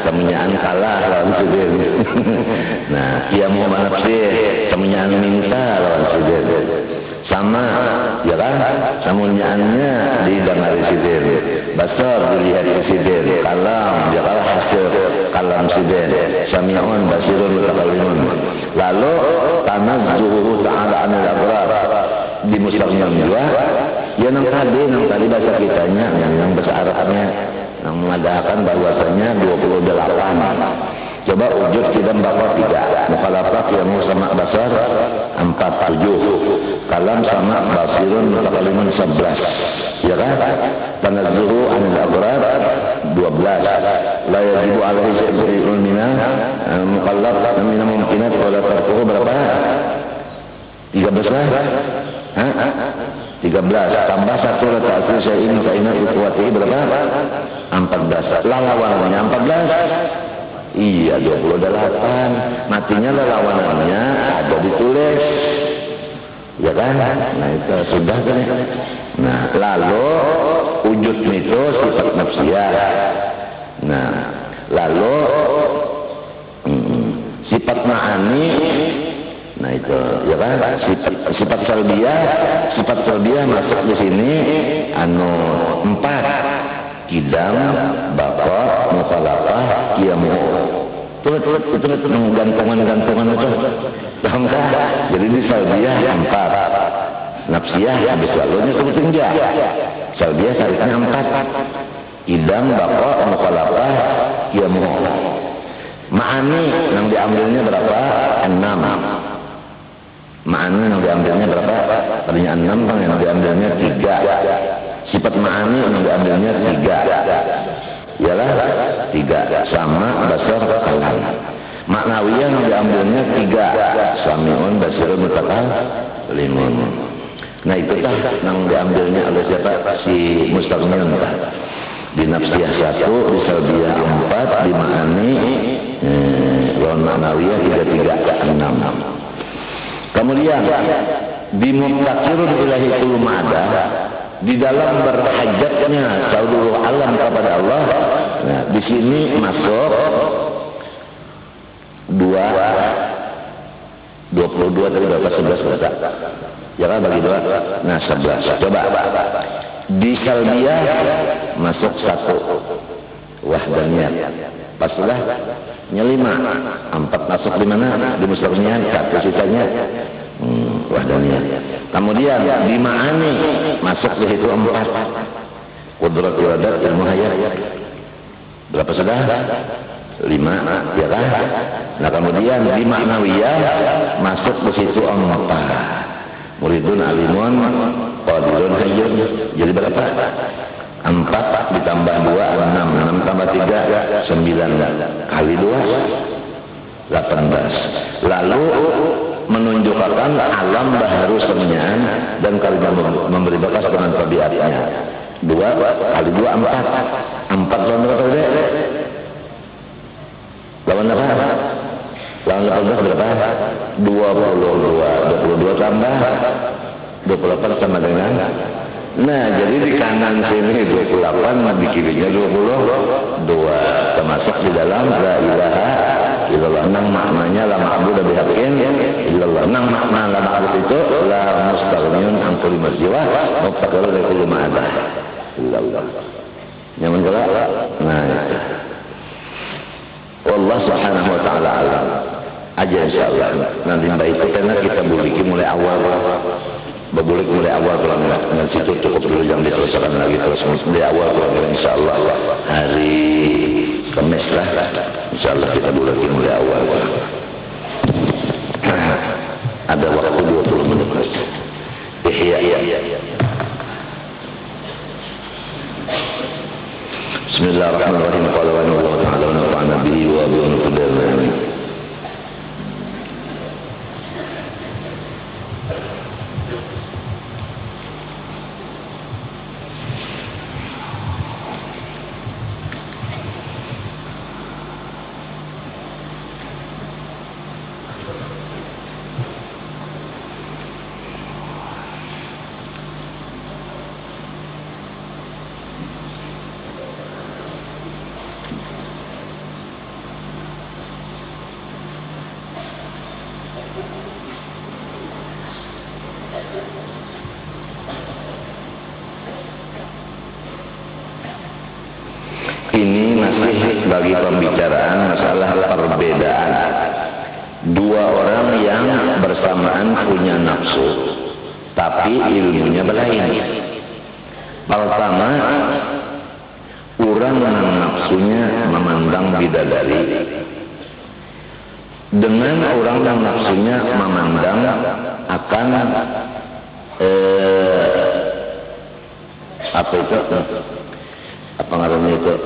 kemenyaan kalah lawan sidin. Nah, qiyamu nafsi, kemenyaan minta lawan sidin. Sama, ya kan? Samunyaannya didengari sidin. Basar dilihat sidin, kalam, ya kan hasil kalam sidin. Sami'un basirun mutakallimun. Lalu tanazzuhu ta'ala 'anil abrar di Muslim juga ya nang tadi bahasa kitanya yang bahasa Arabnya yang mengadakan bahwasanya 28. Coba wujud kidam bakal 3, mukhalafah yang sama basar 47, kalam sama basirun mutakallimun 11, ya kan? Tanazzuhu 'anil abrar 12, la yajibu alaihi syai'un minal mukallaf min mumkinat wala tarkuhu berapa? 13. 13 tambah 1 la ta'sir syai'in fa inna ikhwatihi berapa? 14. Lawanannya 14. Iya 28. Matinya lawanannya ada ditulis. Ya kan? Nah itu sudah kan. Nah, lalu wujud itu sifat nafsiyah. Nah, lalu sifat ma'ani, nah itu ya kan, sifat salbiyah masuk di sini 4, kidam, baqa, mukhalafah, qiyamu. Itu gantungan itu. Paham kan? Jadi di salbiyah 4. Nafsiyah habis lalunya sebutin enggak. Salbiyah syariknya 4. Kidam, baqa, mukhalafah, qiyamu. Ma'ani yang diambilnya berapa? 6. Ma'ani yang diambilnya berapa? Tadinya 6, yang diambilnya 3. Sifat ma'ani yang diambilnya 3. Ialah 3 sama basar kalam. Maknawiyah yang diambilnya 3. Sami'un basirun mutakallimun. Nah itu yang diambilnya oleh siapa? Si Mustaghniyun. Di nafsiyah 1, di salbiyah 4, di ma'ani lawan ma'nawiyah 3, 6. Kemudian di mubtakirun ilahi kullu ma'ada, di dalam berhajatnya seluruh alam kepada Allah. Nah, di sini masuk 22 tadi berapa? 11 berapa? Ya kan bagi 2. Nah 11. Coba di salbiyah masuk 1 wahdaniyat. Pas sudah nyelima 4 masuk di mana? Di Mustaghniyah 1 sisanya wahdaniyat. Kemudian di ma'ani masuk di situ 4. Qudrat iradat ilmu hayat. Berapa sudah? 5, ya kan? Nah kemudian di ma'nawiyah masuk di situ 4. Muridun alimun qadirun hayyun. Jadi berapa? 4 ditambah 2 6, 6 tambah 3 9, kali 2 18. Lalu menunjukkan alam baharu semuanya dan kalimat memberi bekas dengan tabiatnya. 2 kali 2 4. 4 lawan berapa? Lawan apa? Lawan 18 berapa? 22 tambah 28 sama dengan. Nah, jadi di kanan sini 28, di kirinya 22, termasuk di dalam la ilaha illallah. Nang maknanya la ma'budu bihaqqin illallah. Nang makna la ma'budu itu la mustaghniyun an kulli ma siwa muftaqirun li kulli ma ada illallah. Nyaman kala? Nah, itu. Allah subhanahu wa ta'ala alam. Aja insyaallah. Nanti baik karena kita buliki mulai awal. Berbulik mulai awal kalau dengan situ cukup dulu, yang diteruskan lagi terus mulai awal kalau insyaallah hari Kamis lah, insyaallah kita buliki mulai awal. Ada waktu 20 menit. Ihya. Bismillahirrahmanirrahim. Qala wa Allah ta'ala wa nafa'ana bihi wa bi amin. Ini masih bagi pembicaraan masalah perbedaan dua orang yang bersamaan punya nafsu, tapi ilmunya berlain. Pertama, orang yang nafsunya memandang bidadari dengan orang yang nafsunya memandang akan apa itu? Apa ngaruhnya itu?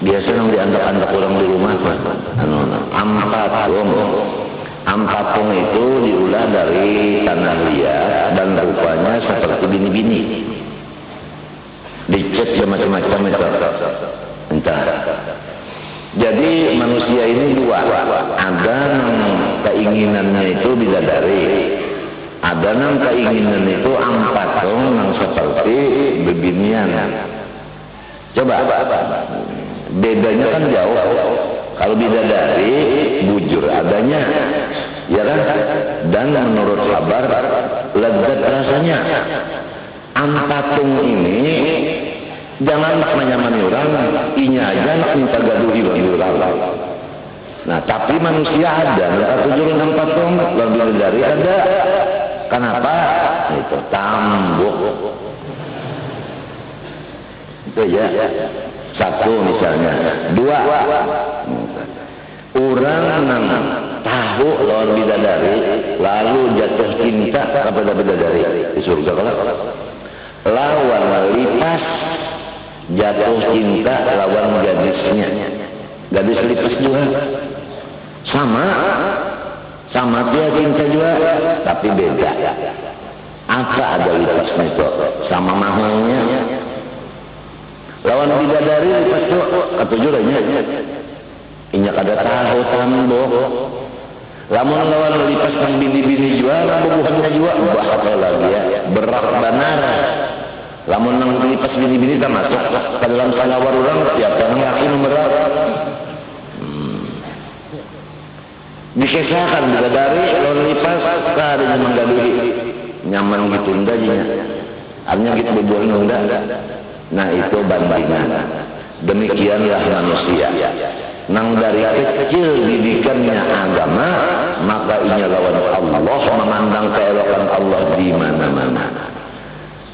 Biasanya dianggap-anggap orang di rumah ampapung itu diulah dari tanah liat dan rupanya seperti bini-bini, dicet macam-macam itu entah. Jadi manusia ini dua, ada keinginannya itu bidadari, ada nang keinginan itu ampatong nang seperti bebinian. Coba bedanya kan jauh. Kalau bidadari bujur adanya, ya kan? Dan menurut kabar lezat rasanya. Ampatung ini jangan menyamani orang, inya aja minta gaduhi bagi orang. Nah, tapi manusia ada, nggak tujuan ampatung, kalau bidadari ada. Kenapa? Itu tambuk. Itu ya. Satu misalnya. Dua. Orang yang tahu lawan bidadari lalu jatuh cinta kepada bidadari di surga kalau lawan lipas jatuh cinta lawan gadisnya, gadis lipas juga sama dia cinta juga tapi beda. Apa ada lipasnya itu sama mahalnya lawan bidadari lipas itu ketujuannya inyak ada tahu tambok. Lamun lawan lipas nang bini-bini jual, bubuhannya juga bahasa lagi ya, berat benar. Lamun nang lipas bini-bini tak masuk ke dalam salawar orang, tiap orang yakin berat. Dikesakan bidadari lawan lipas, kadang menggaduhi nyaman gitu enggaknya. Artinya gitu bebuan enggak. Nah itu bandingan. Demikianlah manusia. Nang dari kecil didikannya agama, maka inya lawan Allah, memandang keelokan Allah di mana-mana.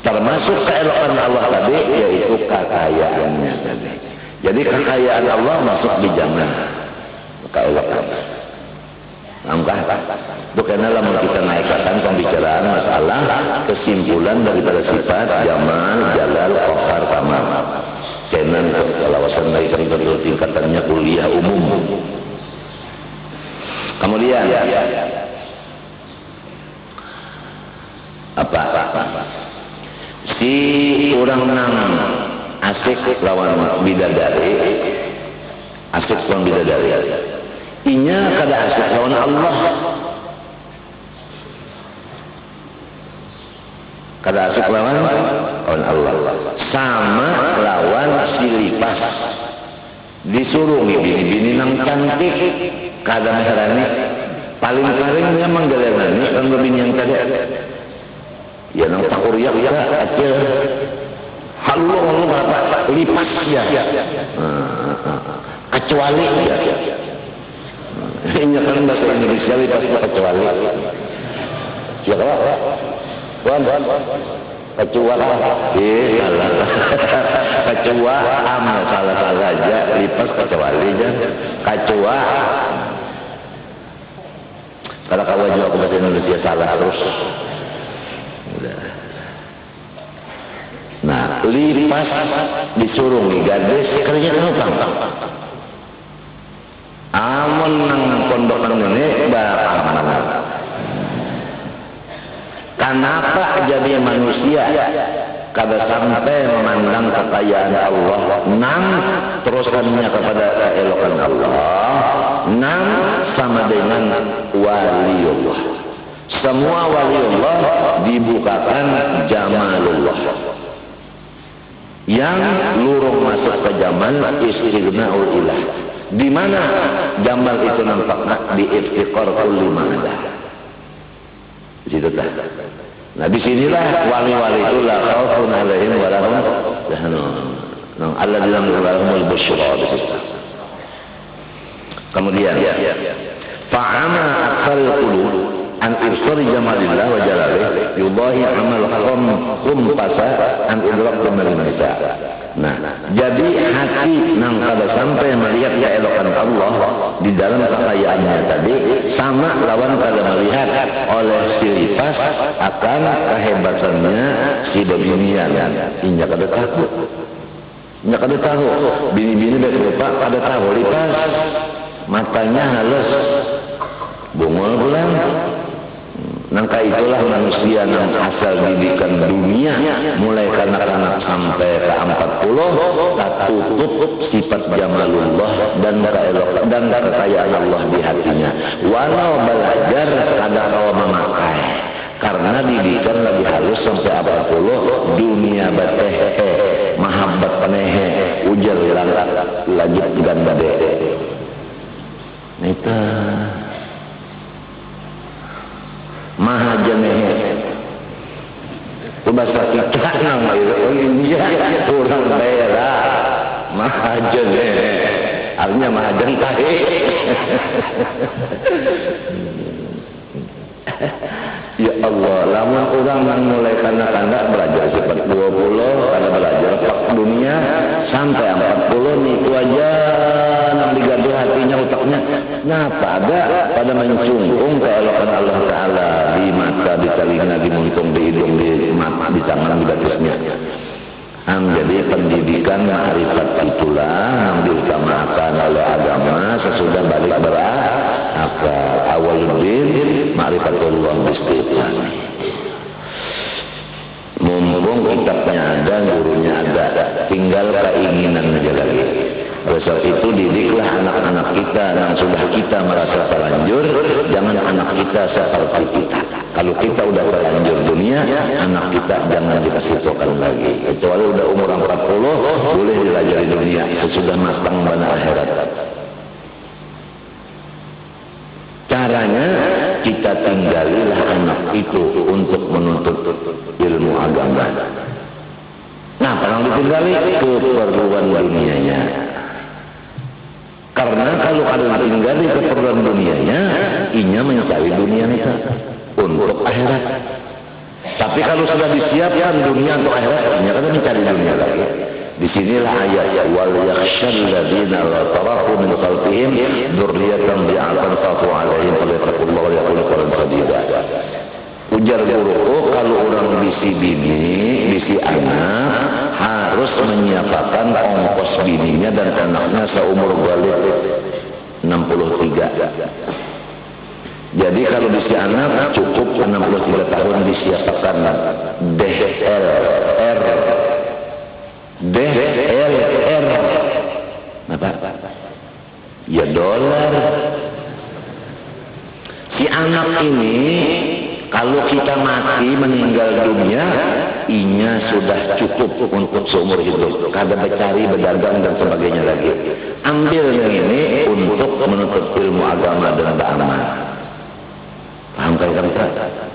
Termasuk keelokan Allah tadi, yaitu kekayaannya tadi. Jadi kekayaan Allah masuk di zaman keelokan. Nampak? Bukanlah lamun kita naikkan pembicaraan masalah kesimpulan daripada sifat jamal, jalal, qahar, tamal. Kenan kelawasan naikkan kedua tingkatannya kuliah umum. Kemudian apa? Si orang nang asik lawan bidadari asik lawan bidadari. Inya kada asik lawan Allah. Kada asik lawan Allah. Sama lawan si lipas. Disuruh bini-bini nang cantik kada meherani. Paling-paling memang galenani kan bini yang kada. Ya nang takuriak ya acil. Halu apa lipas ya. Kecuali ya. Ini kan bahasa Indonesia lipas kecuali. Ya Wan. Kecuali salah. Kecuali salah aja lipas kecuali aja. Kecuali kalau kau juga ke bahasa Indonesia salah terus. Udah. Nah, lipas disuruh gadis kerja numpang. Amun nang pondokan ini baraman. Kenapa jadi manusia kada sampai memandang kekayaan Allah, nam terusannya kepada keelokan Allah, nam sama dengan waliullah. Semua waliullah dibukakan jamalullah. Yang lurung masuk ke jamal istighna'ul ilah. Di mana jamal itu nampaknya di iftiqar kulli ma'ada. Di situ dah. Nah disinilah wali-wali itu la khaufun alaihim wa lahum yahzanun. Alladzina lahumul busyra. Kemudian fa'ama aktsarul qulub an ibsari jamalillah wa jalalih yudahi amal khumpasa an idrak jamalin nisa. Nah, jadi hati nang kada sampai melihat keelokan Allah di dalam kekayaannya tadi sama lawan kada melihat oleh si lipas akan kehebatannya si bebinian. Inya kada takut. Inya kada tahu. Bini-bini dari lupa kada tahu lipas. Matanya halus. Bungul bulan. Nangka itulah manusia yang asal didikan dunia mulai kanak-kanak sampai ke 40 tak tutup sifat jamalullah dan keelokan dan kekayaan Allah di hatinya. Walau belajar kada kawa memakai karena didikan lebih halus sampai 40 dunia batehe mahabbat penehe ujar lajib ganda de. Nita mahajanehe bahasa kita nama India kurang daerah mahajanehe artinya mahajan tahe. Ya Allah, lamun orang nang mulai kanak-kanak belajar sifat 20 kada belajar pak dunia sampai 40 niku aja nang digaduh hatinya utaknya. Ngapa ada pada mencungkung keelokan Allah Ta'ala di mata, di telinga, di muntung, di hidung, di mata, di tangan, di batisnya. Jadi pendidikan ma'rifat itulah yang diutamakan oleh agama sesudah balik berakal. Awaluddin ma'rifatullah bistiqan. Mumpung kitabnya ada, gurunya ada, tinggal keinginan aja lagi. Besok itu didiklah anak-anak kita yang sudah kita merasa terlanjur, jangan anak kita seperti kita. Kalau kita udah terlanjur dunia, anak kita jangan dikasih tokan lagi. Kecuali udah umur 40, boleh dilajari dunia sesudah matang pada akhirat. Caranya kita tinggalilah anak itu untuk menuntut ilmu agama. Nah, kalau ditinggali keperluan dunianya. Karena kalau ada tinggali keperluan dunianya, inya mencari dunia nisa untuk akhirat. Tapi kalau sudah disiapkan dunia untuk akhirat, inya kan mencari dunia lagi. Disinilah ayat wal yakhshal ladzina la tarafu min khalfihim dzurriyyatan bi'atan khafu 'alaihim falyattaqullaha wa yaqulu qawlan sadida. Ujar guruku, kalau orang bisi bini, bisi anak harus menyiapkan ongkos bininya dan anaknya seumur balik 63. Jadi kalau bisi anak cukup 63 tahun disiapkan DLR. Apa? dolar. Si anak ini kalau kita mati meninggal dunia, inya sudah cukup untuk seumur hidup. Kada bercari, berdagang dan sebagainya lagi. Ambil yang ini untuk menuntut ilmu agama dan beramal. Paham kan?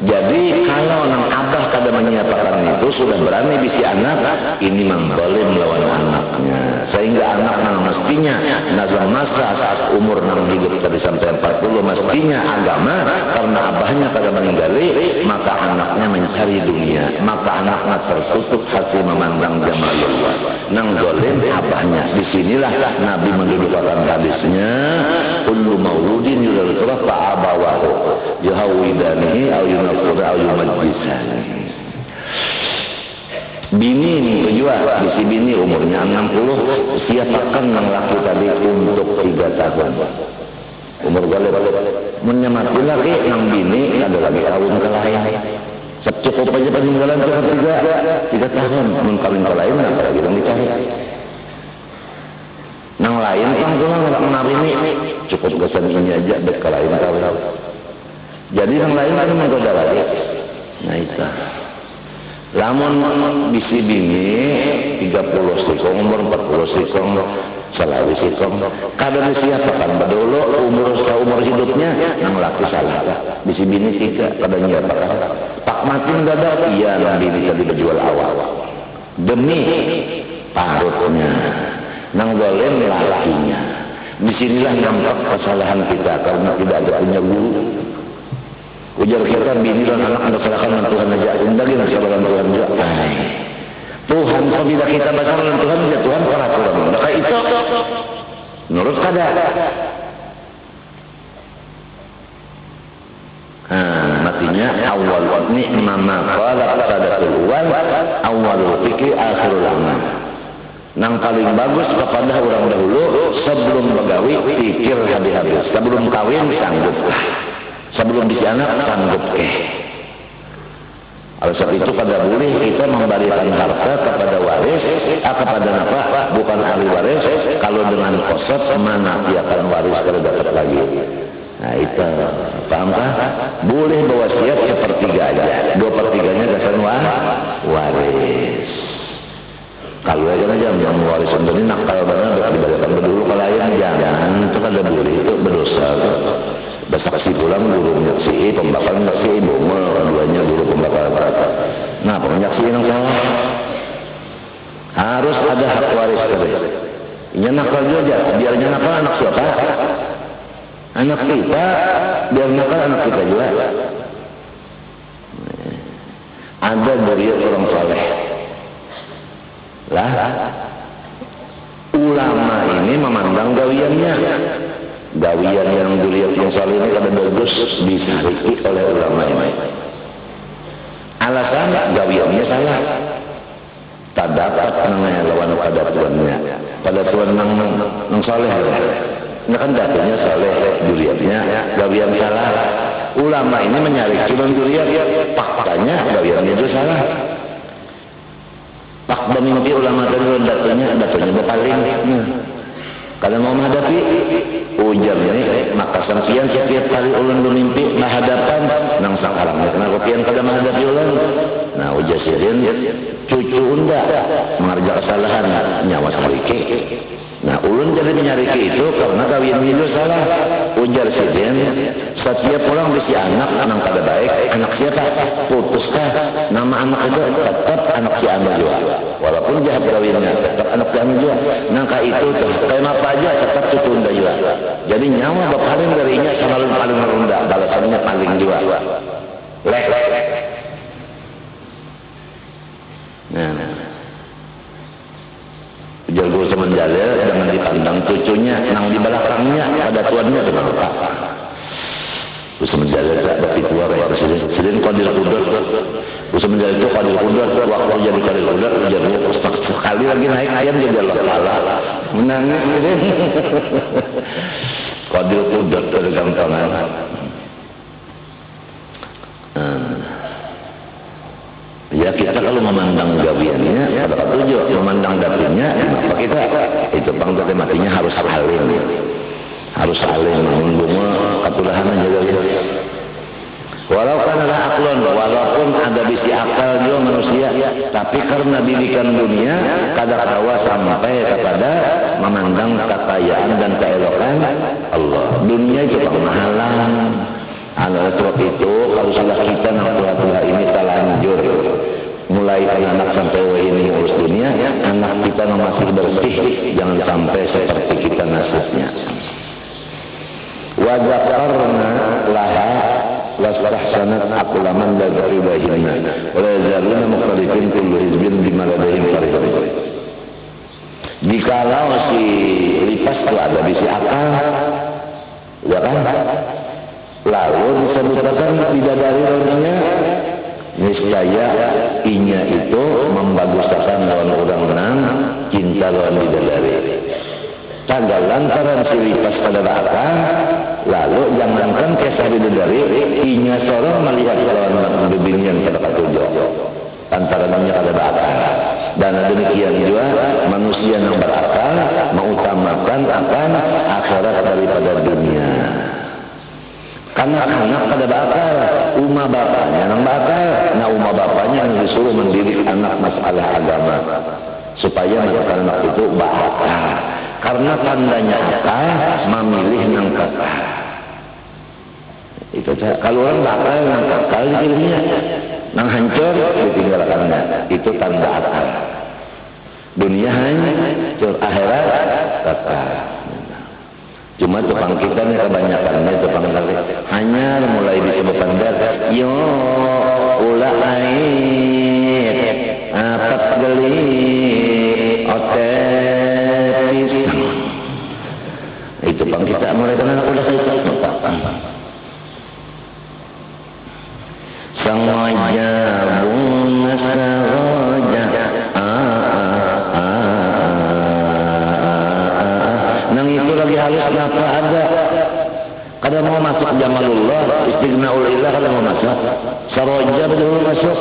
Jadi kalau nang abah kada menyiapkan itu, sudah berani bisi anak, ini mengzalim melawan anaknya. Sehingga anak nang mestinya dalam masa umur nang hidup tadi sampai 40 mestinya agama, karena abahnya kada meninggali, maka anaknya mencari dunia, maka anaknya tertutup hati memandang jamalullah. Nang zalim abahnya. Disinilah Nabi mendudukkan hadisnya, kullu mauludin yuladu fa'abawahu yahawidanihi au yunafura au yumajjisanihi. Bini ini berjual, bisi bini umurnya 60, siapakan yang laki tadi untuk 3 tahun. Umur galep, menyamati lagi yang bini ada lagi kawin ke lain. Cukup aja peninggalan cuma 3 tahun, mengkawin ke lain apa lagi yang dicari. Nang lain kan cuma nggak menarini, cukup kesan ini aja dek ke lain kawin. Jadi yang lain kan menggoda lagi. Nah itu. Lamun bisi bini 30 sikong, umur 40 sikong, selawi sikong. Kadang siapakan bedolo umur hidupnya yang laki salah. Bisi bini 3, kadang nyiapakan. Pak mati mendadak, iya yang bini tadi berjual awal. Demi parutnya, nang zalim lakinya. Disinilah nampak kesalahan kita karena tidak ada punya guru. Ujar kita bini dan anak serahkan Tuhan aja. Undagi nasabah Tuhan juga. Tuhan apabila kita basar dengan Tuhan, ya Tuhan peraturan. Maka itu menurut kada. Matinya awal ni'mama qala sadatul wal awalul fikri akhirul amal. Nang paling bagus kepada orang dahulu sebelum begawi pikir habis-habis. Sebelum kawin sanggup. Sebelum bisi anak sanggup Oleh sebab itu pada boleh kita memberikan harta kepada waris, kepada nafkah bukan ahli waris. Kalau dengan kosot mana dia akan waris kalau dapat lagi. Nah itu pahamkah? Boleh bawa siap sepertiga aja, 2/3-nya dasar waris. Kalau aja yang waris sendiri nakal banget diberikan dulu kalau ayam jangan itu kan ada boleh itu berdosa. Bersaksi pulang guru menyaksi, pembakar menyaksi, bunga keduanya guru pembakar. Nah, penyaksi yang salah harus ada hak waris tadi. Ini nakal juga, biarnya nakal anak siapa? Anak kita, biar nakal anak kita juga. Ada dari orang saleh. Lah, ulama ini memandang gawiannya. Gawian yang dilihat yang saleh ini kada bagus disariki oleh ulama ini. Alasan gawiannya salah. Tak dapat namanya lawan pada tuannya. Pada tuan nang saleh. Nah kan datunya saleh, dilihatnya gawian salah. Ulama ini menyarik cuma dilihat faktanya gawiannya itu salah. Pak mimpi ulama tadi datunya berpaling. Kalau mau menghadapi ujar ini, maka sampian setiap kali ulun bermimpi menghadapan nang sakarangnya. Kenapa pian kada menghadapi ulun? Nah ujar sirin cucu unda mengerja kesalahan nyawa sariki. Nah ulun jadi menyariki itu karena kawin itu salah. Ujar sirin setiap orang bisi anak nang kada baik, anak siapa? Putuskah? Nama anak itu tetap anak si anu juga. Walaupun jahat kawinnya, tetap anak si anu juga. Nangka itu kayak apa aja tetap cucu unda juga. Jadi nyawa berpaling darinya sama paling rendah, balasannya paling juga. Lek. Nah. Jago semenjala jangan dipandang cucunya, nang di belakangnya ada tuannya kenapa? Semenjala tak dapat tua ya Presiden Qadir Qudrat. Semenjala itu Qadir Qudrat waktu jadi Qadir Qudrat jadi sekali lagi naik ayam jadi Allah Taala. Menangis Qadir Qudrat tergampangan. Ya kita kalau memandang gawiannya pada tujuh, memandang dapurnya, maka kita itu pangkat matinya harus alim. harus saling mengunjungi katulahan aja. Walau kan ada aklon, walaupun ada bisi akal juga manusia, tapi karena didikan dunia kadang-kala sampai kepada memandang kekayaan dan keelokan Allah. Dunia itu penghalang. Oleh sebab itu kalau sudah kita nak ini terlanjur mulai anak sampai ini urus dunia, anak kita masih bersih, jangan sampai seperti kita nasibnya. Wa zakarna laha wasahsanat aqlaman dari bahinna wa yazaluna muqallidin kullu hizbin bima ladayhim farihun. Jikalau si lipas itu ada bisi akal, ya kan? Lalu disebutkan bidadari lainnya, niscaya inya itu membaguskan lawan orang menang cinta lawan bidadari. Tagal lantaran si lipas pada akal, lalu jangankan kisah bidadari, inya seorang melihat lawan bibinian pada ketujuh. Antaranya ada akal. Dan demikian juga manusia yang berakal mengutamakan akan akhirat daripada dunia. Karena anak pada bakal, umma bapaknya yang bakal, nah umma bapaknya yang disuruh mendidik anak masalah agama supaya anak itu bakal. Karena tandanya akal memilih nang kakal. Itu kalau orang bakal nang kakal dipilihnya, nang hancur ditinggalkannya. Itu tanda akal. Dunia hancur, akhirat kakal. Cuma tukang kita nih kebanyakannya tukang kali hanya mulai disebutkan dari yo ulah air apat geli otetis itu bang kita mulai kenal udah selesai sengaja bunga saroja nang itu lagi halus kenapa ada kadang mau masuk jamalullah istighnaulillah kadang mau masuk saroja betul masuk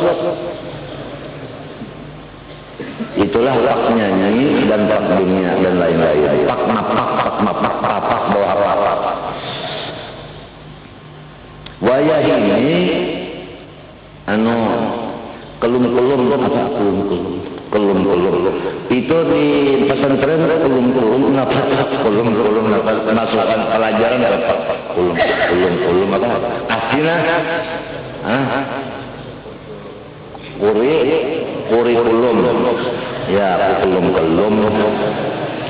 itulah pak nyanyi dan pak dunia dan lain-lain pak mapak bawah lapak wayah ini kelum-kelum apa kelum itu di pesantren kelum masukkan pelajaran apa kelum apa asina kurikulum ya kelum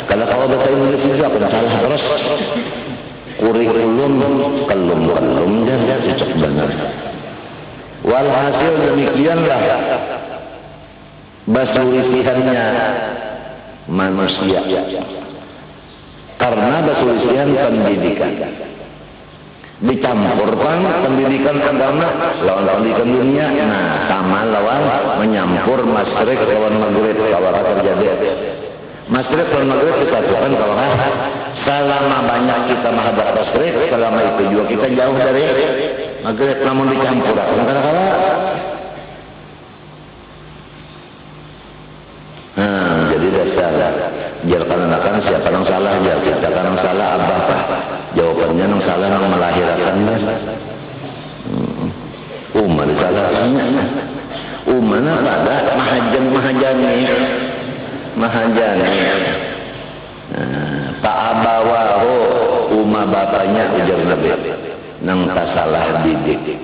kalau bahasa Indonesia juga pernah salah terus kurikulum kelum jadi cocok benar. Walhasil demikianlah basulisihannya manusia karena basulisihan pendidikan dicampurkan pendidikan agama lawan pendidikan dunia sama lawan menyampur masyrik lawan maghrib kalau terjadi masyrik lawan maghrib disatukan kalau selama banyak kita menghadap masyrik selama itu juga kita jauh dari maghrib namun dicampur kadang-kadang jadi dasar biar kadang-kadang siapa yang salah ya kita kadang salah apa jawabannya yang salah yang melahirkan umar disalahkannya umar ada mahajani tak abawahu umar bapaknya ujar Nabi nang tak salah didik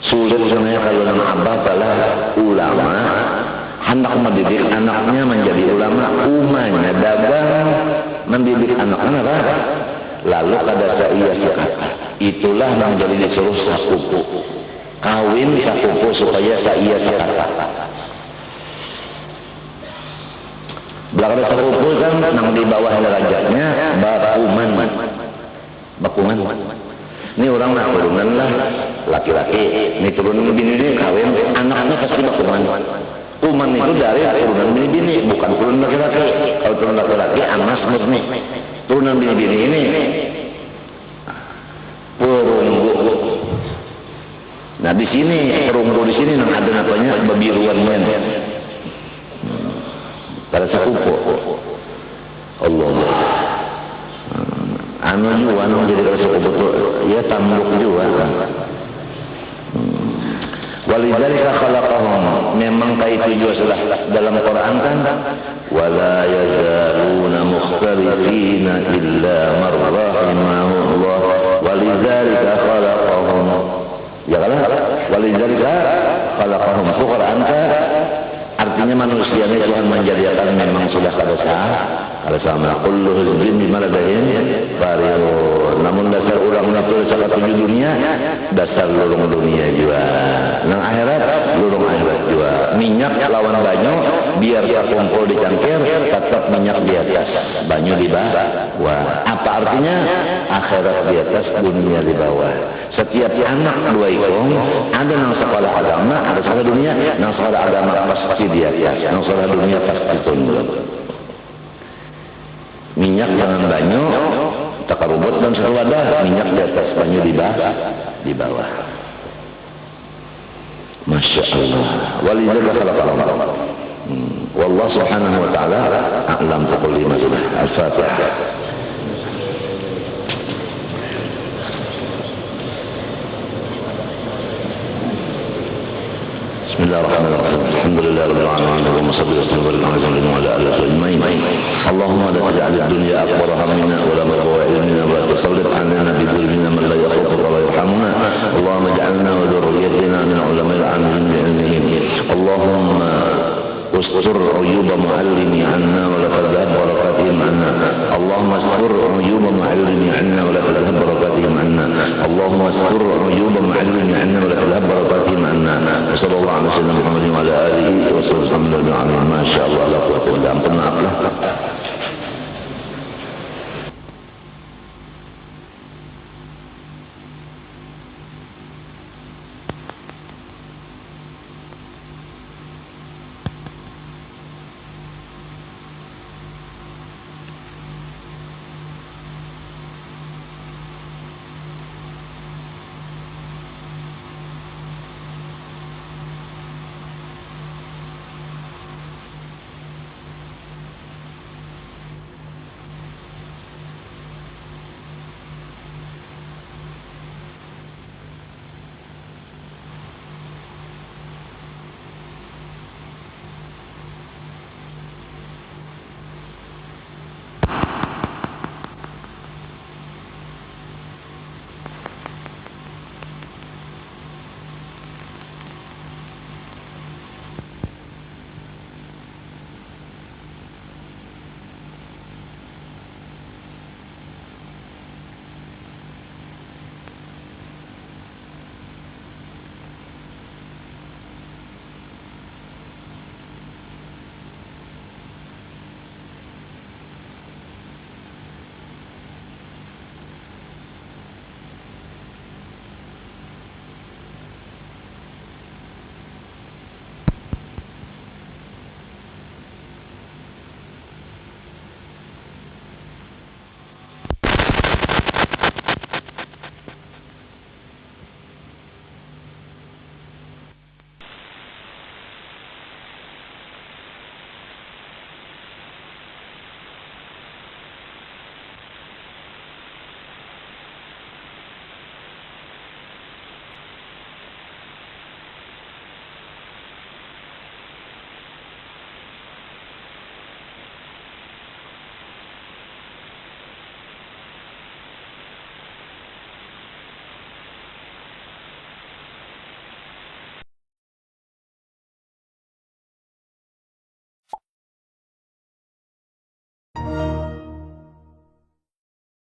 sulit sebenarnya kalau nang abah salah ulama hendak mendidik anaknya menjadi ulama umanya dagang mendidik anaknya apa lalu pada saya sekata itulah yang jadi disuruh sakupu kawin sakupu supaya saya sekata belakang sakupu kan yang di bawah derajatnya bakungan ini orang nak turunan lah laki-laki ini turunan bini kawin anaknya pasti bakungan uman itu dari turunan bini-bini bukan turunan laki-laki kalau turunan laki-laki anas murni turunan bini-bini ini perunggu nah di sini perunggu di sini ada namanya babiruannya pada sakupu Allah anu juga jadi kalau suku betul ya tambuk juga. Walidzalika khalaqahum, memang kaitu juga sudah dalam Quran kan, wala yazaluna mukhtalifina illa man rahimahullah walidzalika khalaqahum. Ya kan? Walidzalika khalaqahum itu Quran kan artinya manusia ini Tuhan menjadikan memang sudah kada sama kullu hizbin bima ladayhim farihun. Namun dasar urang itu salah tujuh dunia, dasar lurung dunia juga. Nang akhirat lurung akhirat juga. Minyak lawan banyu biar terkumpul di cangkir, tetap minyak di atas, banyu di bawah. Apa artinya? Akhirat di atas, dunia di bawah. Setiap anak dua ikung, ada nang sekolah agama, ada sekolah dunia, nang sekolah agama pasti di atas, nang sekolah dunia pasti tunduk. Minyak dengan banyu takarubut dan sarwada, minyak di atas, banyu di bawah. Masya Allah. Walidzalika khalaqahum. Wallahu subhanahu wa ta'ala a'lam bikulli ma sunnah. Al-Fatihah. بسم الله الرحمن الرحيم الحمد لله رب العالمين اللهم صل وسلم وبارك على محمد وعلى اله اجمعين اللهم لا تجعل الدنيا اكبر همنا ولا مبلغ علمنا ولا تسلط علينا بذنوبنا من لا يخافك ولا يرحمنا اللهم اجعلنا وذريتنا من علماء العاملين بعلمهم اللهم استر عيوب معلمي عنا ولا تذهب بركاتهم عنا اللهم استر عيوب معلمي عنا ولا تذهب بركاتهم عنا اللهم استر عيوب معلمي عنا ولا تذهب بركاتهم عنا وصلى الله على سيدنا محمد وعلى اله وصحبه وسلم ما شاء الله.